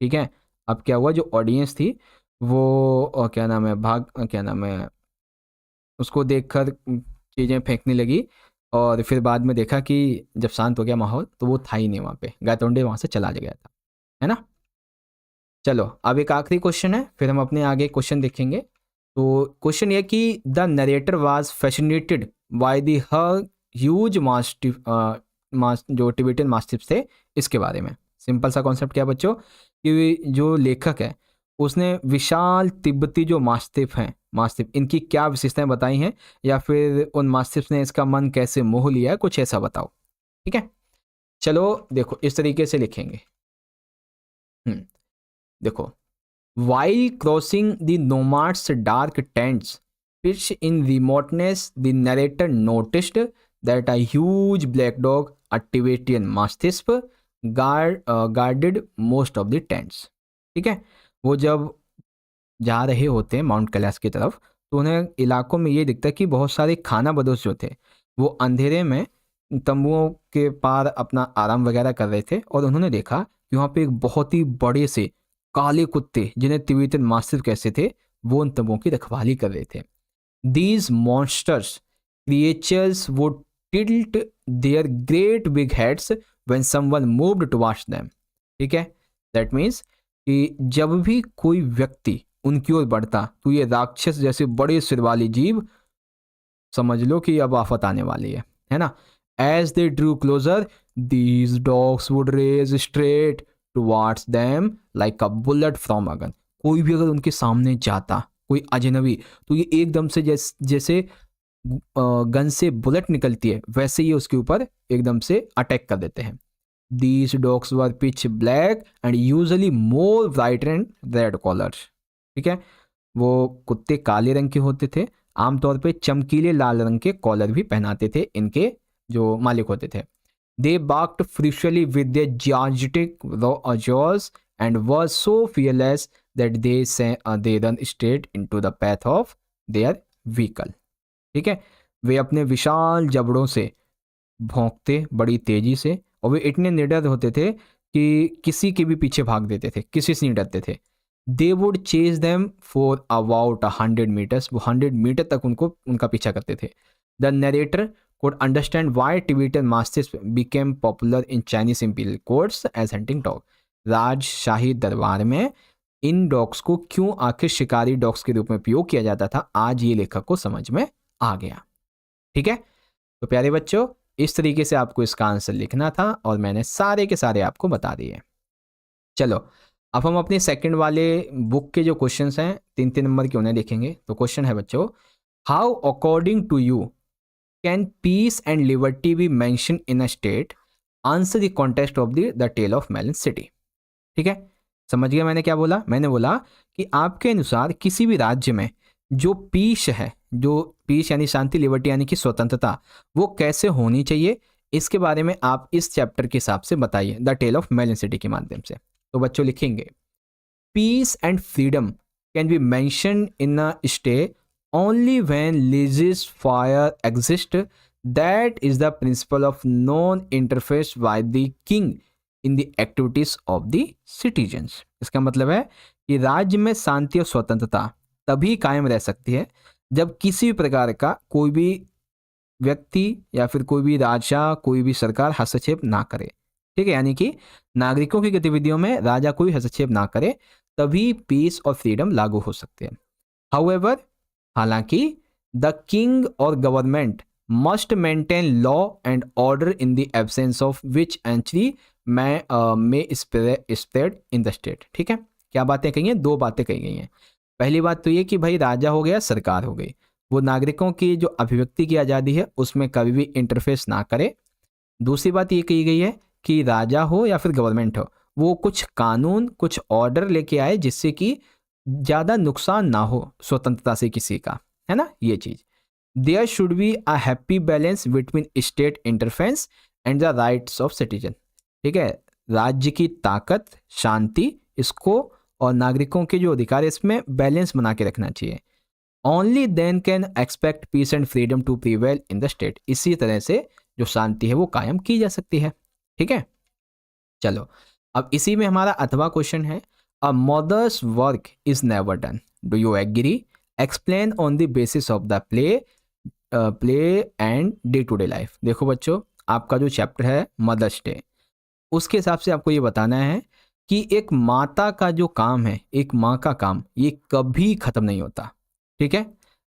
ठीक है, अब क्या हुआ, जो ऑडियंस थी वो क्या नाम है, क्या नाम है, उसको देखकर चीज़ें फेंकने लगी, और फिर बाद में देखा कि जब शांत हो गया माहौल तो वो था ही नहीं वहाँ पे, गायतोंडे वहाँ से चला गया था, है ना। चलो अब एक आखिरी क्वेश्चन है, फिर हम अपने आगे क्वेश्चन देखेंगे। तो क्वेश्चन ये कि the narrator was fascinated by the huge mastiff, जो टिबेटन मास्टिफ थे, इसके बारे में। सिंपल सा कॉन्सेप्ट क्या बच्चों, कि जो लेखक है उसने विशाल तिब्बती जो मास्टिफ हैं, मास्टिफ, इनकी क्या विशेषताएं बताई हैं, या फिर उन मास्टिफ ने इसका मन कैसे मोह लिया है, कुछ ऐसा बताओ। ठीक है, चलो देखो इस तरीके से लिखेंगे। देखो, while crossing the nomad's dark tents pitch in remoteness, the narrator noticed that a huge black dog, a Tibetan mastiff, guarded most of the tents. ठीक है, वो जब जा रहे होते हैं माउंट कैलाश की तरफ, तो उन्हें इलाकों में ये दिखता है कि बहुत सारे खाना बदोश जो थे वो अंधेरे में तंबुओं के पार अपना आराम वगैरह कर रहे थे, और उन्होंने देखा कि वहाँ पे एक बहुत ही बड़े से काले कुत्ते, जिन्हें तिब्बतन मास्टिफ कहते थे, वो उन तंबुओं की रखवाली कर रहे थे। These monsters creatures would tilt their great big heads when someone moved towards them. ठीक है, दैट मीन्स कि जब भी कोई व्यक्ति उनकी ओर बढ़ता तो ये राक्षस जैसे बड़े सिर वाली जीव, समझ लो कि अब आफत आने वाली है ना। As they drew closer, these dogs would race straight towards them like a bullet from a gun. कोई भी अगर उनके सामने जाता, कोई अजनबी, तो ये एकदम से जैसे गन से बुलेट निकलती है, वैसे ही उसके ऊपर एकदम से अटैक कर देते हैं। These dogs were pitch black and usually more bright and red colors. ठीक है, वो कुत्ते काले रंग के होते थे, आमतौर पे चमकीले लाल रंग के कॉलर भी पहनाते थे इनके जो मालिक होते थे। They barked furiously with their gigantic jaws and were so fearless that they run straight into the path of their vehicle. ठीक है, वे अपने विशाल जबड़ों से भौंकते बड़ी तेजी से, और वे इतने निडर होते थे कि किसी के भी पीछे भाग देते थे, किसी से नहीं डरते थे। They would chase them for about 100 metres, वो 100 मीटर तक उनका पीछा करते थे। The narrator could understand why Tibetan Mastiffs became popular in Chinese imperial courts as hunting dog. राजशाही दरबार में इन डॉग्स को क्यों आखिर शिकारी डॉग्स के रूप में उपयोग किया जाता था, आज ये लेखक को समझ में आ गया। ठीक है, तो प्यारे बच्चों, इस तरीके से आपको इसका आंसर लिखना था, और मैंने सारे के सारे आपको बता दिए। चलो अब हम अपने सेकंड वाले बुक के जो क्वेश्चंस हैं 3-3 नंबर के, उन्हें देखेंगे। तो क्वेश्चन है बच्चों, how according to you can peace and liberty be mention in a state, answer the context of the tale of melon city. ठीक है, समझ गया मैंने क्या बोला? मैंने बोला कि आपके अनुसार किसी भी राज्य में जो पीस है, जो पीस यानी शांति, लिबर्टी यानी कि स्वतंत्रता, वो कैसे होनी चाहिए, इसके बारे में आप इस चैप्टर के हिसाब से बताइए, the tale of melon city के माध्यम से। तो बच्चों लिखेंगे, peace and freedom can be mention in a stay only when leases fire exist. That is the principle of non-interference by the king in the activities of the citizens. इसका मतलब है कि राज्य में शांति और स्वतंत्रता तभी कायम रह सकती है जब किसी भी प्रकार का कोई भी व्यक्ति या फिर कोई भी राजा, कोई भी सरकार हस्तक्षेप ना करे। ठीक है, यानी कि नागरिकों की गतिविधियों में राजा कोई हस्तक्षेप ना करे, तभी पीस और फ्रीडम लागू हो सकते हैं। हाउएवर, हालांकि द किंग और government must maintain law and order in the absence of which entry में स्प्रेड इन द स्टेट। ठीक है, क्या बातें कही हैं? दो बातें कही गई हैं। पहली बात तो ये कि भाई राजा हो गया, सरकार हो गई, वो नागरिकों की जो अभिव्यक्ति की आज़ादी है उसमें कभी भी इंटरफेस ना करे। दूसरी बात ये कही गई है कि राजा हो या फिर गवर्नमेंट हो, वो कुछ कानून, कुछ ऑर्डर लेके आए जिससे कि ज़्यादा नुकसान ना हो स्वतंत्रता से किसी का, है ना, ये चीज़। There should be a happy balance between state interference and the rights of citizen. ठीक है, राज्य की ताकत, शांति, इसको और नागरिकों के जो अधिकार है इसमें बैलेंस बना के रखना चाहिए। Only then can expect peace and freedom to prevail in the state. इसी तरह से जो शांति है वो कायम की जा सकती है। ठीक है, चलो अब इसी में हमारा अथवा क्वेश्चन है, a mother's work is never done, do you agree? Explain on the basis of the play and day to day life. देखो बच्चों, आपका जो चैप्टर है मदर्स डे, उसके हिसाब से आपको ये बताना है कि एक माता का जो काम है, एक माँ का काम, ये कभी ख़त्म नहीं होता। ठीक है,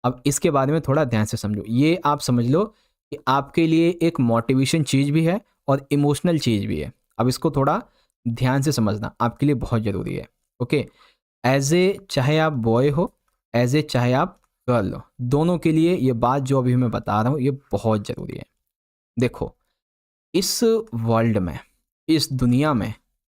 अब इसके बारे में थोड़ा ध्यान से समझो। ये आप समझ लो कि आपके लिए एक मोटिवेशन चीज़ भी है और इमोशनल चीज़ भी है। अब इसको थोड़ा ध्यान से समझना आपके लिए बहुत ज़रूरी है। ओके, एज ए चाहे आप बॉय हो, एज ए चाहे आप गर्ल हो, दोनों के लिए ये बात जो अभी मैं बता रहा हूँ ये बहुत ज़रूरी है। देखो, इस वर्ल्ड में, इस दुनिया में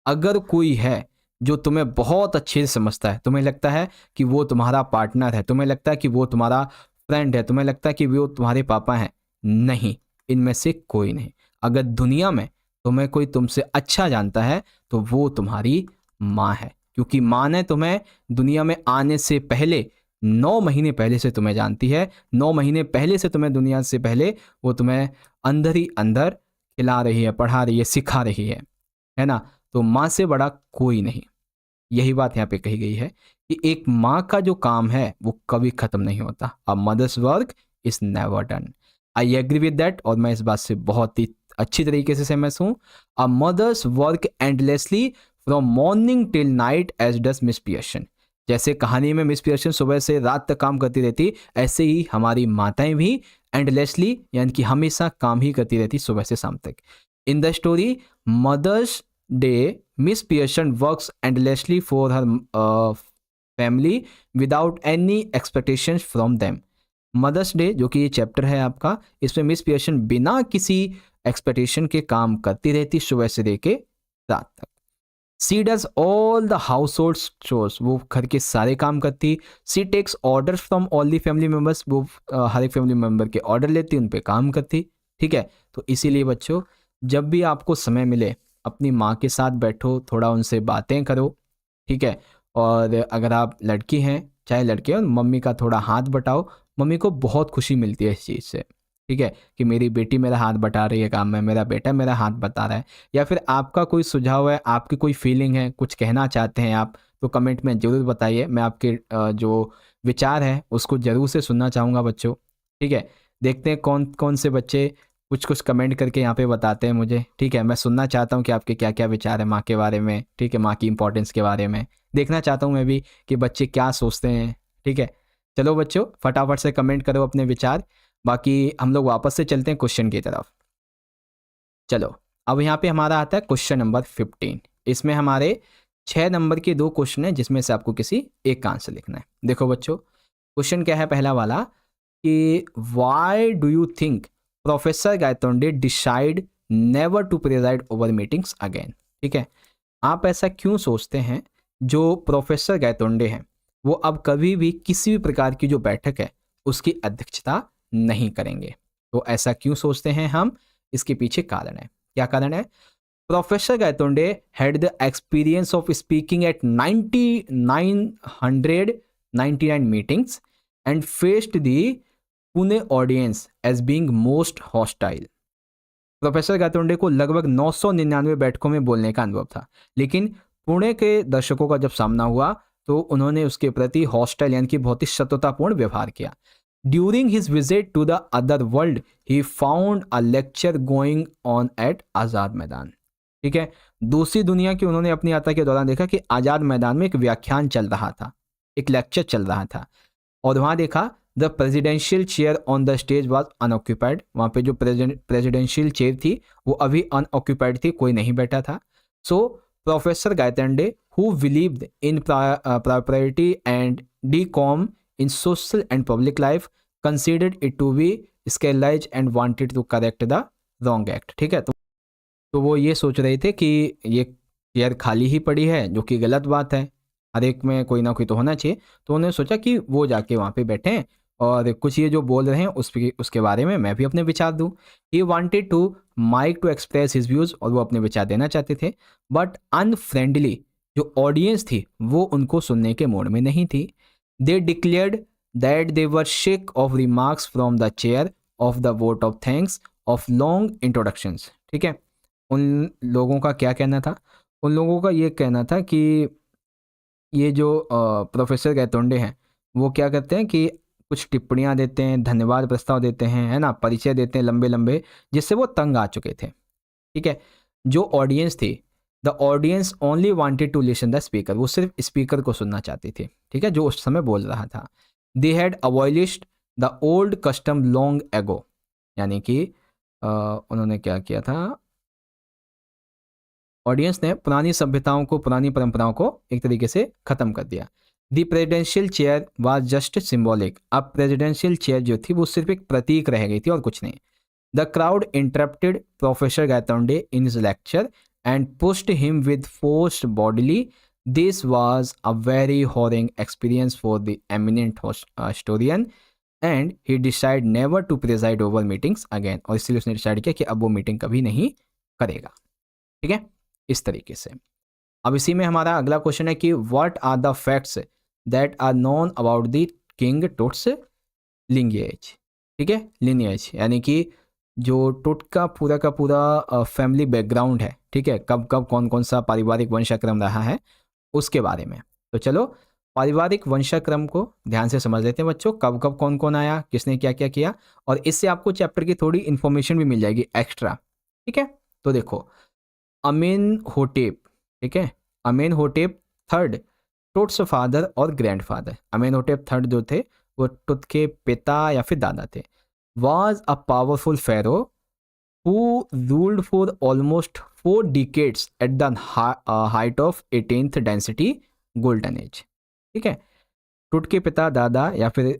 अगर कोई है जो तुम्हें बहुत अच्छे से समझता है, तुम्हें लगता है कि वो तुम्हारा पार्टनर है, तुम्हें लगता है कि वो तुम्हारा फ्रेंड है, तुम्हें लगता है कि वो तुम्हारे पापा हैं, नहीं, इनमें से कोई नहीं। अगर दुनिया में तुम्हें कोई तुमसे अच्छा जानता है तो वो तुम्हारी माँ है, क्योंकि माँ ने तुम्हें दुनिया में आने से पहले 9 महीने पहले से तुम्हें जानती है। 9 महीने पहले से तुम्हें, दुनिया से पहले वो तुम्हें अंदर ही अंदर खिला रही है, पढ़ा रही है, सिखा रही है ना। तो माँ से बड़ा कोई नहीं। यही बात यहाँ पे कही गई है कि एक माँ का जो काम है वो कभी खत्म नहीं होता। A mother's work is never done. I agree with that, और मैं इस बात से बहुत ही अच्छी तरीके से सहमत हूँ। A mother's work endlessly from morning till night as does miss Pearson. जैसे कहानी में मिस पियर्सन सुबह से रात तक काम करती रहती, ऐसे ही हमारी माताएं भी एंडलेसली, यानी कि हमेशा काम ही करती रहती सुबह से शाम तक। In the story mother's day, miss Pearson works endlessly for her family without any expectations from them. Mother's day जो कि ये चैप्टर है आपका, इसमें मिस पियर्सन बिना किसी एक्सपेक्टेशन के काम करती रहती सुबह से लेके रात तक। She does all the household chores, वो घर के सारे काम करती। She takes order from all the family members, वो हर एक फैमिली मेम्बर के ऑर्डर लेती, उन पे काम करती। ठीक है, तो इसीलिए बच्चों, जब भी आपको समय मिले अपनी माँ के साथ बैठो, थोड़ा उनसे बातें करो। ठीक है, और अगर आप लड़की हैं चाहे लड़के हो, मम्मी का थोड़ा हाथ बटाओ। मम्मी को बहुत खुशी मिलती है इस चीज़ से। ठीक है, कि मेरी बेटी मेरा हाथ बटा रही है काम में, मेरा बेटा मेरा हाथ बता रहा है। या फिर आपका कोई सुझाव है, आपकी कोई फीलिंग है, कुछ कहना चाहते हैं आप, तो कमेंट में ज़रूर बताइए। मैं आपके जो विचार है उसको ज़रूर से सुनना चाहूँगा बच्चों। ठीक है, देखते हैं कौन कौन से बच्चे कुछ कमेंट करके यहाँ पे बताते हैं मुझे। ठीक है, मैं सुनना चाहता हूँ कि आपके क्या क्या विचार है माँ के बारे में। ठीक है, माँ की इंपॉर्टेंस के बारे में देखना चाहता हूँ मैं भी कि बच्चे क्या सोचते हैं। ठीक है, चलो बच्चों, फटाफट से कमेंट करो अपने विचार। बाकी हम लोग वापस से चलते हैं क्वेश्चन की तरफ। चलो, अब यहाँ पे हमारा आता है क्वेश्चन नंबर 15। इसमें हमारे 6 नंबर के 2 क्वेश्चन हैं जिसमें से आपको किसी एक का आंसर लिखना है। देखो बच्चों, क्वेश्चन क्या है पहला वाला कि why do you think professor Gaitonde decide never to preside over meetings again. ठीक है, आप ऐसा क्यों सोचते हैं जो प्रोफेसर गायतोंडे हैं वो अब कभी भी किसी भी प्रकार की जो बैठक है उसकी अध्यक्षता नहीं करेंगे। तो ऐसा क्यों सोचते हैं हम, इसके पीछे कारण है। क्या कारण है? Professor Gaitonde had the experience of speaking at 99 meetings and faced the Pune audience as being most hostile. Professor Gaitonde को लगभग 999 बैठकों में बोलने का अनुभव था, लेकिन पुणे के दर्शकों का जब सामना हुआ तो उन्होंने उसके प्रति हॉस्टाइल यानी कि बहुत ही शत्रुतापूर्ण व्यवहार किया। During his visit to the other world he found a lecture going on at Azad Maidan. ठीक है, दूसरी दुनिया की उन्होंने अपनी यात्रा के दौरान देखा कि आज़ाद मैदान में एक व्याख्यान चल रहा था, एक लेक्चर चल रहा था, और वहाँ देखा the presidential chair on the stage was unoccupied. वहाँ पे जो प्रेजिडेंशियल चेयर थी वो अभी अनऑक्यूपाइड थी, कोई नहीं बैठा था। So professor Gaitonde who believed in property and decorum in social and public life considered it to be scandalise and wanted to correct the wrong act. ठीक है, तो वो ये सोच रहे थे कि ये चेयर खाली ही पड़ी है, जो कि गलत बात है, हर एक में कोई ना कोई तो होना चाहिए। तो उन्होंने सोचा कि वो जाके वहाँ पे बैठें और कुछ ये जो बोल रहे हैं उसके बारे में मैं भी अपने विचार दूँ। He wanted to mic to express his views, और वो अपने विचार देना चाहते थे, बट अनफ्रेंडली जो ऑडियंस थी वो उनको सुनने के मूड में नहीं थी। They declared that they were sick of remarks from the chair of the vote of thanks of long introductions. ठीक है, उन लोगों का क्या कहना था? उन लोगों का ये कहना था कि ये जो प्रोफेसर गायतोंडे हैं वो क्या करते हैं कि कुछ टिप्पणियाँ देते हैं, धन्यवाद प्रस्ताव देते हैं, है ना, परिचय देते हैं लंबे लंबे, जिससे वो तंग आ चुके थे। ठीक है, जो ऑडियंस थी, the audience only wanted to listen the speaker, वो सिर्फ स्पीकर को सुनना चाहती थी। ठीक है, जो उस समय बोल रहा था। They had abolished the old custom long ago, यानी कि उन्होंने क्या किया था, ऑडियंस ने पुरानी सभ्यताओं को, पुरानी परंपराओं को एक तरीके से खत्म कर दिया। The presidential chair was just symbolic, अब प्रेसिडेंशियल चेयर जो थी वो सिर्फ एक प्रतीक रह गई थी और कुछ नहीं। The crowd interrupted professor Gaitonde in his lecture and pushed him with forced bodily. This was a very harrowing experience for the eminent historian and he decide never to preside over meetings again, और इसलिए उसने decide किया कि अब वो meeting कभी नहीं करेगा। ठीक है, इस तरीके से। अब इसी में हमारा अगला क्वेश्चन है कि what are the facts that are known about the king Tut's lineage. ठीक है, लिनिएज यानी कि जो टुट का पूरा फैमिली बैकग्राउंड है। ठीक है, कब कब कौन कौन सा पारिवारिक वंशाक्रम रहा है उसके बारे में। तो चलो पारिवारिक वंशाक्रम को ध्यान से समझ लेते हैं बच्चों, कब कब कौन कौन आया, किसने क्या क्या किया, और इससे आपको चैप्टर की थोड़ी इन्फॉर्मेशन भी मिल जाएगी एक्स्ट्रा। ठीक है, तो देखो अमेनहोटेप, ठीक है, अमेनहोटेप थर्ड टुट्स फादर और ग्रैंडफादर। अमेनहोटेप थर्ड जो थे वो टुट के पिता या फिर दादा थे। Was a powerful pharaoh who ruled for almost 4 decades at the height of 18th dynasty golden age. ठीक है, टुट के पिता दादा या फिर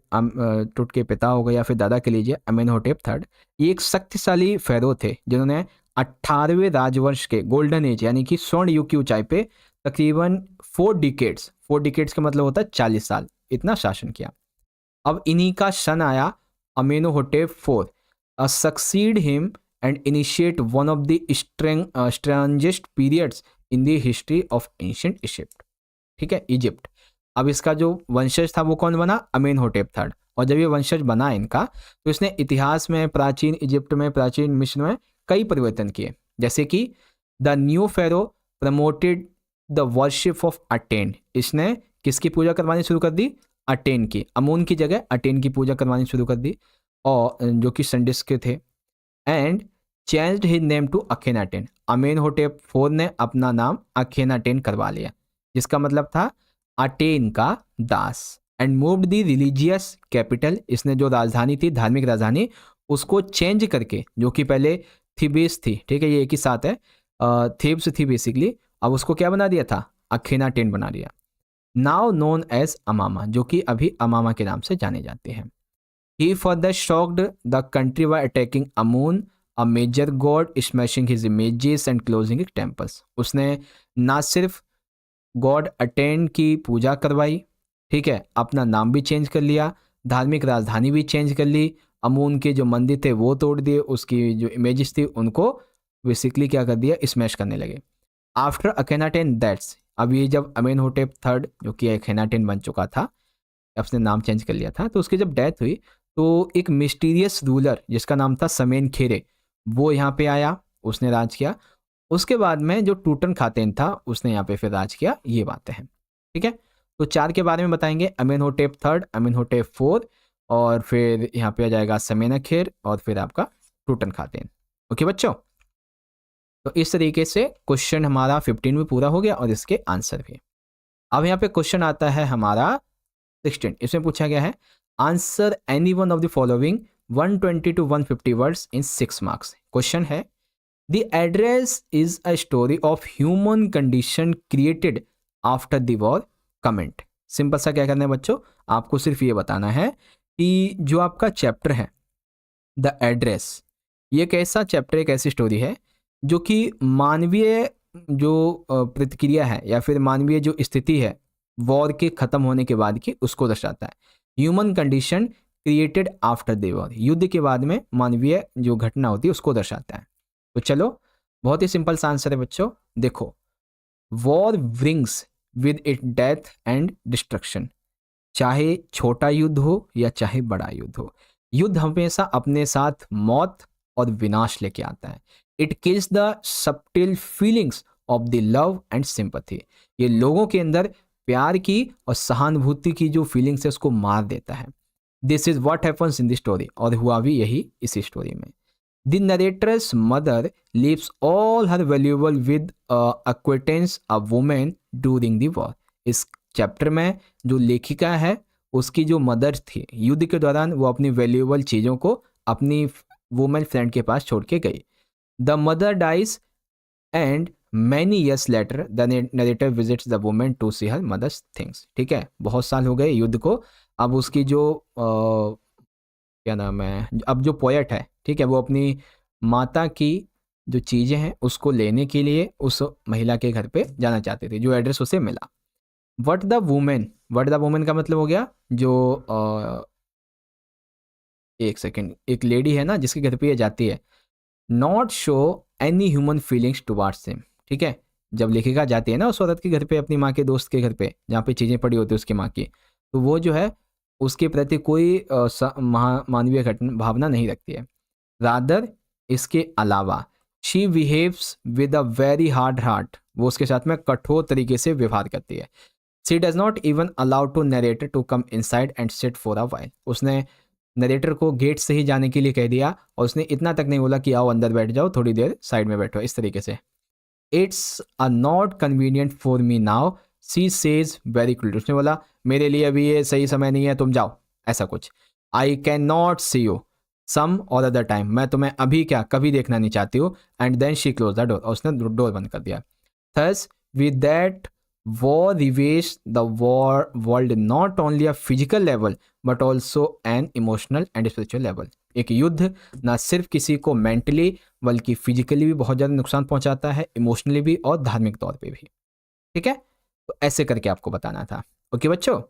टुट के पिता हो गए या फिर दादा के लीजिए अमेनहोटेप थर्ड, ये एक शक्तिशाली फेरो थे जिन्होंने 18वें राजवंश के गोल्डन एज यानी कि स्वर्ण युग की ऊंचाई पे तकरीबन 4 डिकेड्स का मतलब होता है 40 साल, इतना शासन किया। अब इन्हीं का सन आया Amenhotep fourth, succeed him and initiate one of the strangest periods in the history of ancient Egypt. ठीक है, इजिप्ट। अब इसका जो वंशज था वो कौन बना? Amenhotep third. और जब ये वंशज बना इनका तो इसने इतिहास में, प्राचीन इजिप्ट में, प्राचीन मिस्र में कई परिवर्तन किए, जैसे कि the new pharaoh promoted the worship of Aten. इसने किसकी पूजा करवानी शुरू कर दी? अटेन की। अमून की जगह अटेन की पूजा करवानी शुरू कर दी, और जो कि संडिस के थे। And changed his name to Akhenaten. Amenhotep four ने अपना नाम अखेनाटेन करवा लिया, जिसका मतलब था अटेन का दास। And moved the religious capital, इसने जो राजधानी थी, धार्मिक राजधानी, उसको चेंज करके, जो कि पहले थीबिस थी, ठीक है, ये एक ही साथ है, थेब्स थी बेसिकली, अब उसको क्या बना दिया था? अखेनाटेन बना दिया। नाउ नोन एज अमामा, जो कि अभी अमामा के नाम से जाने जाते हैं। He further shocked the country by attacking Amun a major god, smashing his images and closing his temples. उसने ना सिर्फ गॉड अटेन की पूजा करवाई, ठीक है, अपना नाम भी चेंज कर लिया, धार्मिक राजधानी भी चेंज कर ली, अमून के जो मंदिर थे वो तोड़ दिए, उसकी जो इमेजेस थी उनको बेसिकली क्या कर दिया? स्मैश करने लगे। आफ्टर अखेनाटेन दैट्स, अब ये जब अमेनहोटेप थर्ड जो कि अखेनाटेन बन चुका था, उसने नाम चेंज कर लिया था। तो उसकी जब डेथ हुई तो एक मिस्टीरियस रूलर जिसका नाम था समेन खेरे, वो यहाँ पे आया, उसने राज किया। उसके बाद में जो टूटन खातेन था उसने यहाँ पे फिर राज किया। ये बातें हैं, ठीक है। तो 4 के बारे में बताएंगे, अमेनहोटेप III, अमेनहोटेप IV, और फिर यहाँ पे आ जाएगा समेनखेर, और फिर आपका टूटन खातेन। ओके बच्चों, तो इस तरीके से क्वेश्चन हमारा 15 में पूरा हो गया और इसके आंसर भी। अब यहाँ पे क्वेश्चन आता है हमारा 16। इसमें पूछा गया है answer any one of the following 120 to 150 words in 6 marks. Question है the address is a story of human condition created after the war, comment. Simple सा क्या करना है बच्चों, आपको सिर्फ ये बताना है कि जो आपका चैप्टर है द एड्रेस, ये कैसा चैप्टर, एक ऐसी स्टोरी है जो कि मानवीय जो प्रतिक्रिया है या फिर मानवीय जो स्थिति है वॉर के ख़त्म होने के बाद की, उसको दर्शाता है। Human condition created after the war, युद्ध के बाद में मानवीय जो घटना होती है उसको दर्शाता है। तो चलो, बहुत ही सिंपल सा आंसर है बच्चों। देखो, war brings with it death and destruction. चाहे छोटा युद्ध हो या चाहे बड़ा युद्ध हो, युद्ध हमेशा अपने साथ मौत और विनाश लेके आता है। It kills the subtle feelings of the love and sympathy. ये लोगों के अंदर प्यार की और सहानुभूति की जो फीलिंग्स है उसको मार देता है। This is what happens in the story, और हुआ भी यही इसी स्टोरी में। The narrator's mother leaves all her valuable with acquaintance a woman during the war. इस चैप्टर में जो लेखिका है उसकी जो मदर थी, युद्ध के दौरान वो अपनी वैल्यूएबल चीज़ों को अपनी वुमेन फ्रेंड के पास छोड़ के गई। The mother dies and many years later the narrator visits the woman to see her mother's things. ठीक है, बहुत साल हो गए युद्ध को, अब उसकी जो क्या नाम है, अब जो पोएट है, ठीक है, वो अपनी माता की जो चीज़ें हैं उसको लेने के लिए उस महिला के घर पे जाना चाहते थे, जो एड्रेस उसे मिला। वट द वुमेन का मतलब हो गया जो एक सेकेंड, एक लेडी है ना जिसके घर पे ये जाती है, not show any human feelings towards him. ठीक है, जब लेखिका जाती है ना उस औरत के घर पे, अपनी माँ के दोस्त के घर पे जहाँ पे चीज़ें पड़ी होती है उसकी माँ की, तो वो जो है उसके प्रति कोई मानवीय भावना नहीं रखती है। रादर, इसके अलावा, she behaves with a very hard heart, वो उसके साथ में कठोर तरीके से व्यवहार करती है। She does not even allow to narrator to come inside and sit for a while. उसने नरेटर को गेट से ही जाने के लिए कह दिया और उसने इतना तक नहीं बोला कि आओ अंदर बैठ जाओ, थोड़ी देर साइड में बैठो, इस तरीके से। It's a not convenient for me now, she says very clear. उसने बोला मेरे लिए अभी ये सही समय नहीं है, तुम जाओ, ऐसा कुछ। I can not see you some और अदर टाइम, मैं तुम्हें अभी क्या कभी देखना नहीं चाहती हूँ। And then she close the door, और उसने डोर बंद कर दिया। Thus with that war reveals the world not only a physical level but also an emotional and spiritual level। एक युद्ध ना सिर्फ किसी को मेंटली बल्कि फिजिकली भी बहुत ज़्यादा नुकसान पहुंचाता है, इमोशनली भी और धार्मिक तौर पे भी। ठीक है, तो ऐसे करके आपको बताना था। ओके बच्चों,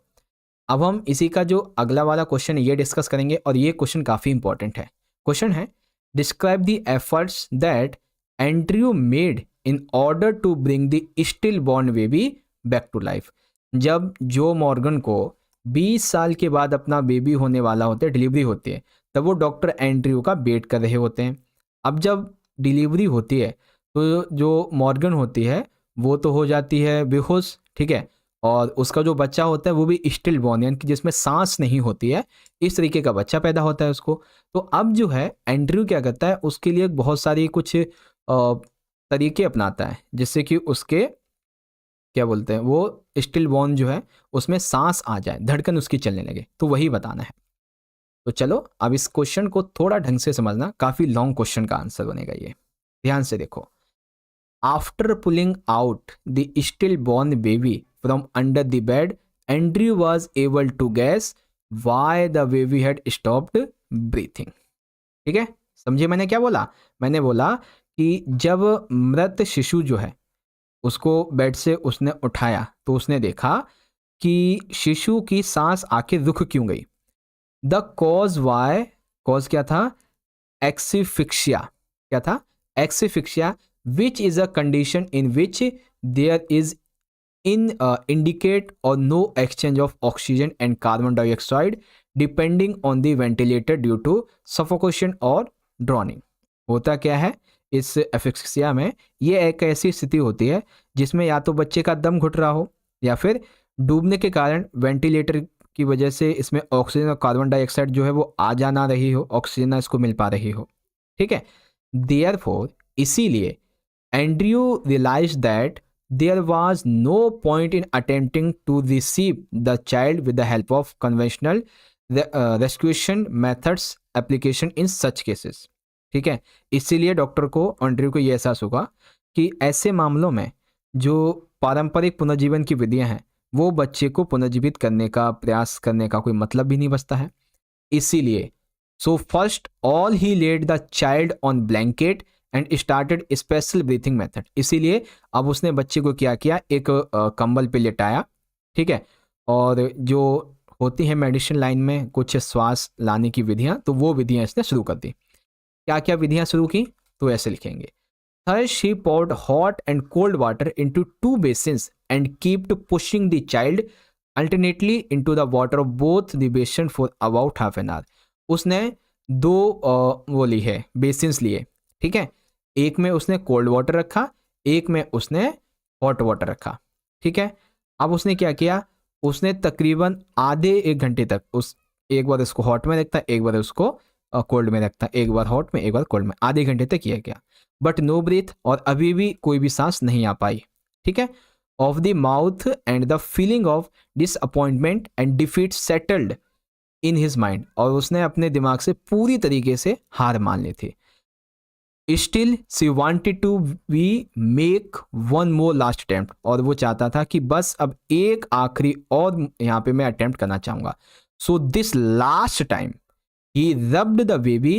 अब हम इसी का जो अगला वाला क्वेश्चन ये डिस्कस करेंगे, और ये क्वेश्चन काफ़ी इंपॉर्टेंट है। क्वेश्चन है describe the efforts that Andrew made in order to bring the still born baby back to life. जब जो मॉर्गन को 20 साल के बाद अपना बेबी होने वाला होता है, डिलीवरी होती है, तब वो डॉक्टर एंड्रयू का वेट कर रहे होते हैं। अब जब डिलीवरी होती है तो जो मॉर्गन होती है वो तो हो जाती है बेहोश, ठीक है, और उसका जो बच्चा होता है वो भी स्टिल बॉर्न, यानी कि जिसमें सांस नहीं होती है, इस तरीके का बच्चा पैदा होता है उसको। तो अब जो है एंड्रयू क्या करता है, उसके लिए बहुत सारी कुछ तरीके अपनाता है जिससे कि उसके क्या बोलते हैं, वो स्टिल बॉर्न जो है उसमें सांस आ जाए, धड़कन उसकी चलने लगे। तो वही बताना है। तो चलो अब इस क्वेश्चन को थोड़ा ढंग से समझना, काफ़ी लॉन्ग क्वेश्चन का आंसर बनेगा ये, ध्यान से देखो। After pulling out the still born baby from under the bed, Andrew was able to guess why the baby had stopped breathing. ठीक है, समझिए मैंने क्या बोला। मैंने बोला कि जब मृत शिशु जो है उसको बेड से उसने उठाया तो उसने देखा कि शिशु की सांस आखिर रुक क्यों गई। द कॉज वाई, कॉज क्या था, एक्सिफिक्सिया। क्या था, asphyxia, which is a condition in which there is indicate or no exchange of oxygen and carbon dioxide depending on the ventilator due to suffocation or drowning। होता क्या है इस एफिक्सिया में, ये एक ऐसी स्थिति होती है जिसमें या तो बच्चे का दम घुट रहा हो या फिर डूबने के कारण वेंटिलेटर की वजह से इसमें ऑक्सीजन और कार्बन डाइऑक्साइड जो है वो आ जा ना रही हो, ऑक्सीजन ना इसको मिल पा रही हो। ठीक है, देयरफॉर इसीलिए Andrew realise that there was no point in attempting to receive the child with the help of conventional rescuation methods application in such cases। ठीक है, इसीलिए डॉक्टर को एंड्रयू को ये एहसास होगा कि ऐसे मामलों में जो पारंपरिक पुनर्जीवन की विधियां हैं वो बच्चे को पुनर्जीवित करने का प्रयास करने का कोई मतलब भी नहीं बचता है। इसीलिए so first all he laid the child on blanket and started special breathing method. इसीलिए अब उसने बच्चे को क्या किया, एक कंबल पे लेटाया। ठीक है, और जो होती है मेडिसिन लाइन में कुछ श्वास लाने की विधियां, तो वो विधियां इसने शुरू कर दी। क्या क्या विधियां शुरू की, तो ऐसे लिखेंगे। Thus she poured hot and cold water into 2 basins and kept pushing the child alternately into the water of both the basin for about half an hour। उसने दो वो ली है बेसिन्स लिए। ठीक है, एक में उसने कोल्ड वाटर रखा, एक में उसने हॉट वाटर रखा। ठीक है, अब उसने क्या किया, उसने तकरीबन आधे 1 घंटे तक एक बार उसको हॉट में रखता, एक बार उसको कोल्ड में रखता, एक बार हॉट में एक बार कोल्ड में, आधे घंटे तक किया गया। बट नो ब्रीथ, और अभी भी कोई भी सांस नहीं आ पाई। ठीक है, of the mouth and the feeling of disappointment and defeat settled in his mind, और उसने अपने दिमाग से पूरी तरीके से हार मान ली थी। Still she wanted to we make one more last attempt, और वो चाहता था कि बस अब एक आखिरी और यहाँ पे मैं अटेम्प्ट करना चाहूँगा। So this last time he rubbed the baby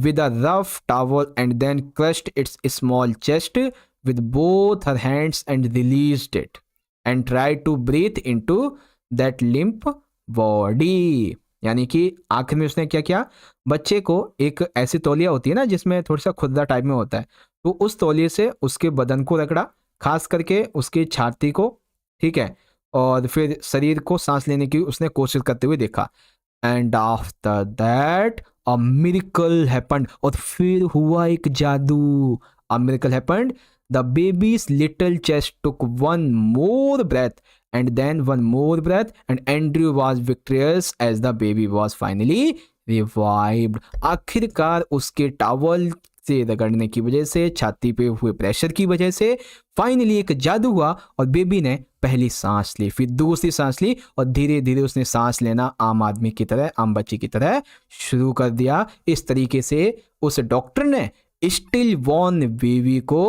with a rough towel and then crushed its small chest with both her hands and released it and tried to breathe into that limp body। यानी कि आखिर में उसने क्या किया, बच्चे को एक ऐसी तौलिया होती है ना जिसमें थोड़ा सा खुरदा टाइप में होता है, तो उस तौलिए से उसके बदन को रगड़ा, खास करके उसकी छाती को। ठीक है, और फिर शरीर को सांस लेने की उसने कोशिश करते हुए देखा। And after that a miracle happened, और फिर हुआ एक जादू। A miracle happened, the baby's little chest took one more breath and then one more breath and Andrew was victorious as the baby was finally revived। आखिरकार उसके towel से रगड़ने की वजह से, छाती पे हुए प्रेशर की वजह से फाइनली एक जादू हुआ और बेबी ने पहली सांस ली, फिर दूसरी सांस ली, और धीरे धीरे उसने सांस लेना आम आदमी की तरह, आम बच्चे की तरह शुरू कर दिया। इस तरीके से उस डॉक्टर ने स्टिल बॉर्न बेबी को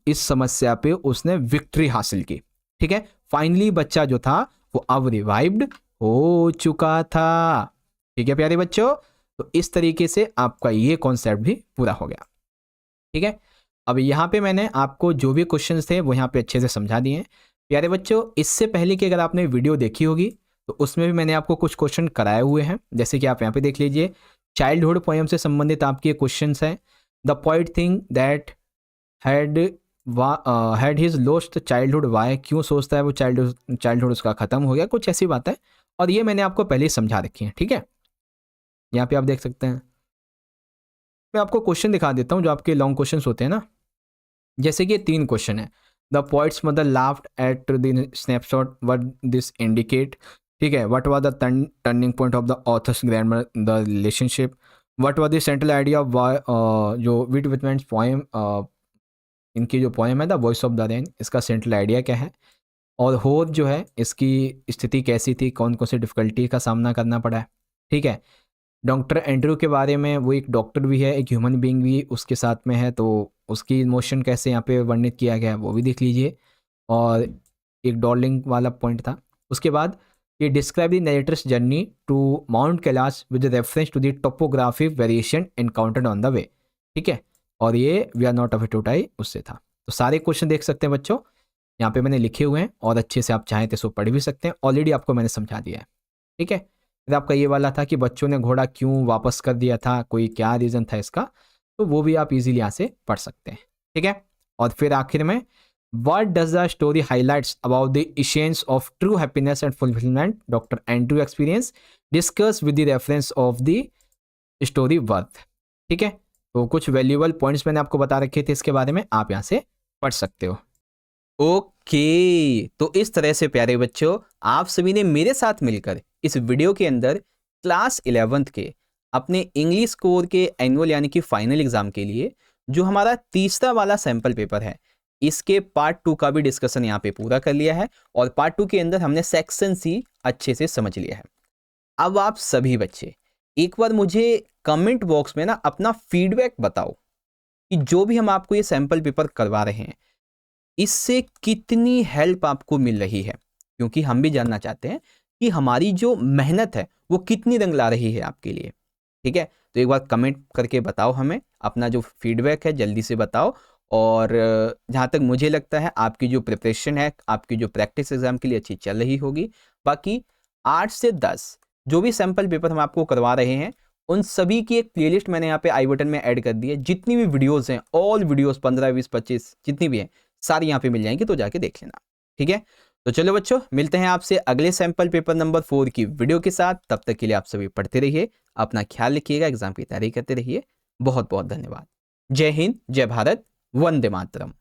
इस समस्या पे उसने विक्ट्री हासिल की। ठीक है, फाइनली बच्चा जो था वो अब रिवाइव्ड हो चुका था। ठीक है प्यारे बच्चों, तो इस तरीके से आपका ये कॉन्सेप्ट भी पूरा हो गया। ठीक है, अब यहाँ पे मैंने आपको जो भी क्वेश्चंस थे वो यहाँ पे अच्छे से समझा दिए हैं। प्यारे बच्चों, इससे पहले कि अगर आपने वीडियो देखी होगी तो उसमें भी मैंने आपको कुछ क्वेश्चन कराए हुए हैं, जैसे कि आप यहाँ पे देख लीजिए। चाइल्डहुड पोएम से संबंधित आपके क्वेश्चन हैं। The poet thing that had his lost childhood why, क्यों सोचता है वो चाइल्डहुड उसका खत्म हो गया, कुछ ऐसी बात है। और ये मैंने आपको पहले ही समझा रखी है। ठीक है, यहाँ पे आप देख सकते हैं। मैं आपको क्वेश्चन दिखा देता हूँ जो आपके लॉन्ग क्वेश्चंस होते हैं ना, जैसे कि 3 क्वेश्चन है। The poet's mother laughed at the snapshot, what this indicate. ठीक है, what was the turning point of the author's grandmother, the relationship, what was the central idea of जो विट विटमैन्स पोएम, इनकी जो पोएम है the voice of the rain, इसका central idea क्या है, और होर जो है इसकी स्थिति कैसी थी, कौन कौन सी डिफिकल्टी का सामना करना पड़ा है। ठीक है, डॉक्टर एंड्रू के बारे में, वो एक डॉक्टर भी है, एक ह्यूमन बीइंग भी उसके साथ में है, तो उसकी इमोशन कैसे यहाँ पे वर्णित किया गया है वो भी देख लीजिए। और एक डॉर्लिंग वाला पॉइंट था। उसके बाद ये describe the narrator's journey to mount Kailash with reference to the topographic variation encountered on the way. ठीक है, और ये वी आर नॉट अ टूटाई उससे था। तो सारे क्वेश्चन देख सकते हैं बच्चों, यहाँ पे मैंने लिखे हुए हैं, और अच्छे से आप चाहें तो इसको पढ़ भी सकते हैं, ऑलरेडी आपको मैंने समझा दिया है। ठीक है, फिर आपका ये वाला था कि बच्चों ने घोड़ा क्यों वापस कर दिया था, कोई क्या रीज़न था इसका, तो वो भी आप इजीली यहाँ से पढ़ सकते हैं। ठीक है, और फिर आखिर में What does the story highlights about the essence of true happiness and fulfillment? Dr. Andrew experience discuss with the reference of the story worth. ठीक है, तो कुछ वैल्यूएबल पॉइंट्स मैंने आपको बता रखे थे इसके बारे में, आप यहाँ से पढ़ सकते हो। ओके, तो इस तरह से प्यारे बच्चों आप सभी ने मेरे साथ मिलकर इस वीडियो के अंदर क्लास 11th के अपने इंग्लिश कोर के एनुअल यानी कि फाइनल एग्जाम के लिए जो हमारा तीसरा वाला सैंपल पेपर है, इसके पार्ट 2 का भी डिस्कशन यहाँ पे पूरा कर लिया है और पार्ट 2 के अंदर हमने सेक्शन सी अच्छे से समझ लिया है। अब आप सभी बच्चे एक बार मुझे कमेंट बॉक्स में ना अपना फीडबैक बताओ कि जो भी हम आपको ये सैंपल पेपर करवा रहे हैं इससे कितनी हेल्प आपको मिल रही है, क्योंकि हम भी जानना चाहते हैं कि हमारी जो मेहनत है वो कितनी रंग ला रही है आपके लिए। ठीक है, तो एक बार कमेंट करके बताओ, हमें अपना जो फीडबैक है जल्दी से बताओ। और जहाँ तक मुझे लगता है आपकी जो प्रिपरेशन है, आपकी जो प्रैक्टिस एग्जाम के लिए अच्छी चल रही होगी। बाकी 8 से 10 जो भी सैंपल पेपर हम आपको करवा रहे हैं उन सभी की एक प्लेलिस्ट मैंने यहाँ पे आई बटन में ऐड कर दी है। जितनी भी वीडियोस हैं, ऑल वीडियोस 15, 20, 25 जितनी भी हैं सारी यहाँ पे मिल जाएंगी, तो जाके देख लेना। ठीक है, तो चलो बच्चों मिलते हैं आपसे अगले सैंपल पेपर नंबर 4 की वीडियो के साथ। तब तक के लिए आप सभी पढ़ते रहिए, अपना ख्याल रखिएगा, एग्जाम की तैयारी करते रहिए। बहुत बहुत धन्यवाद। जय हिंद, जय भारत, वंदे मातरम।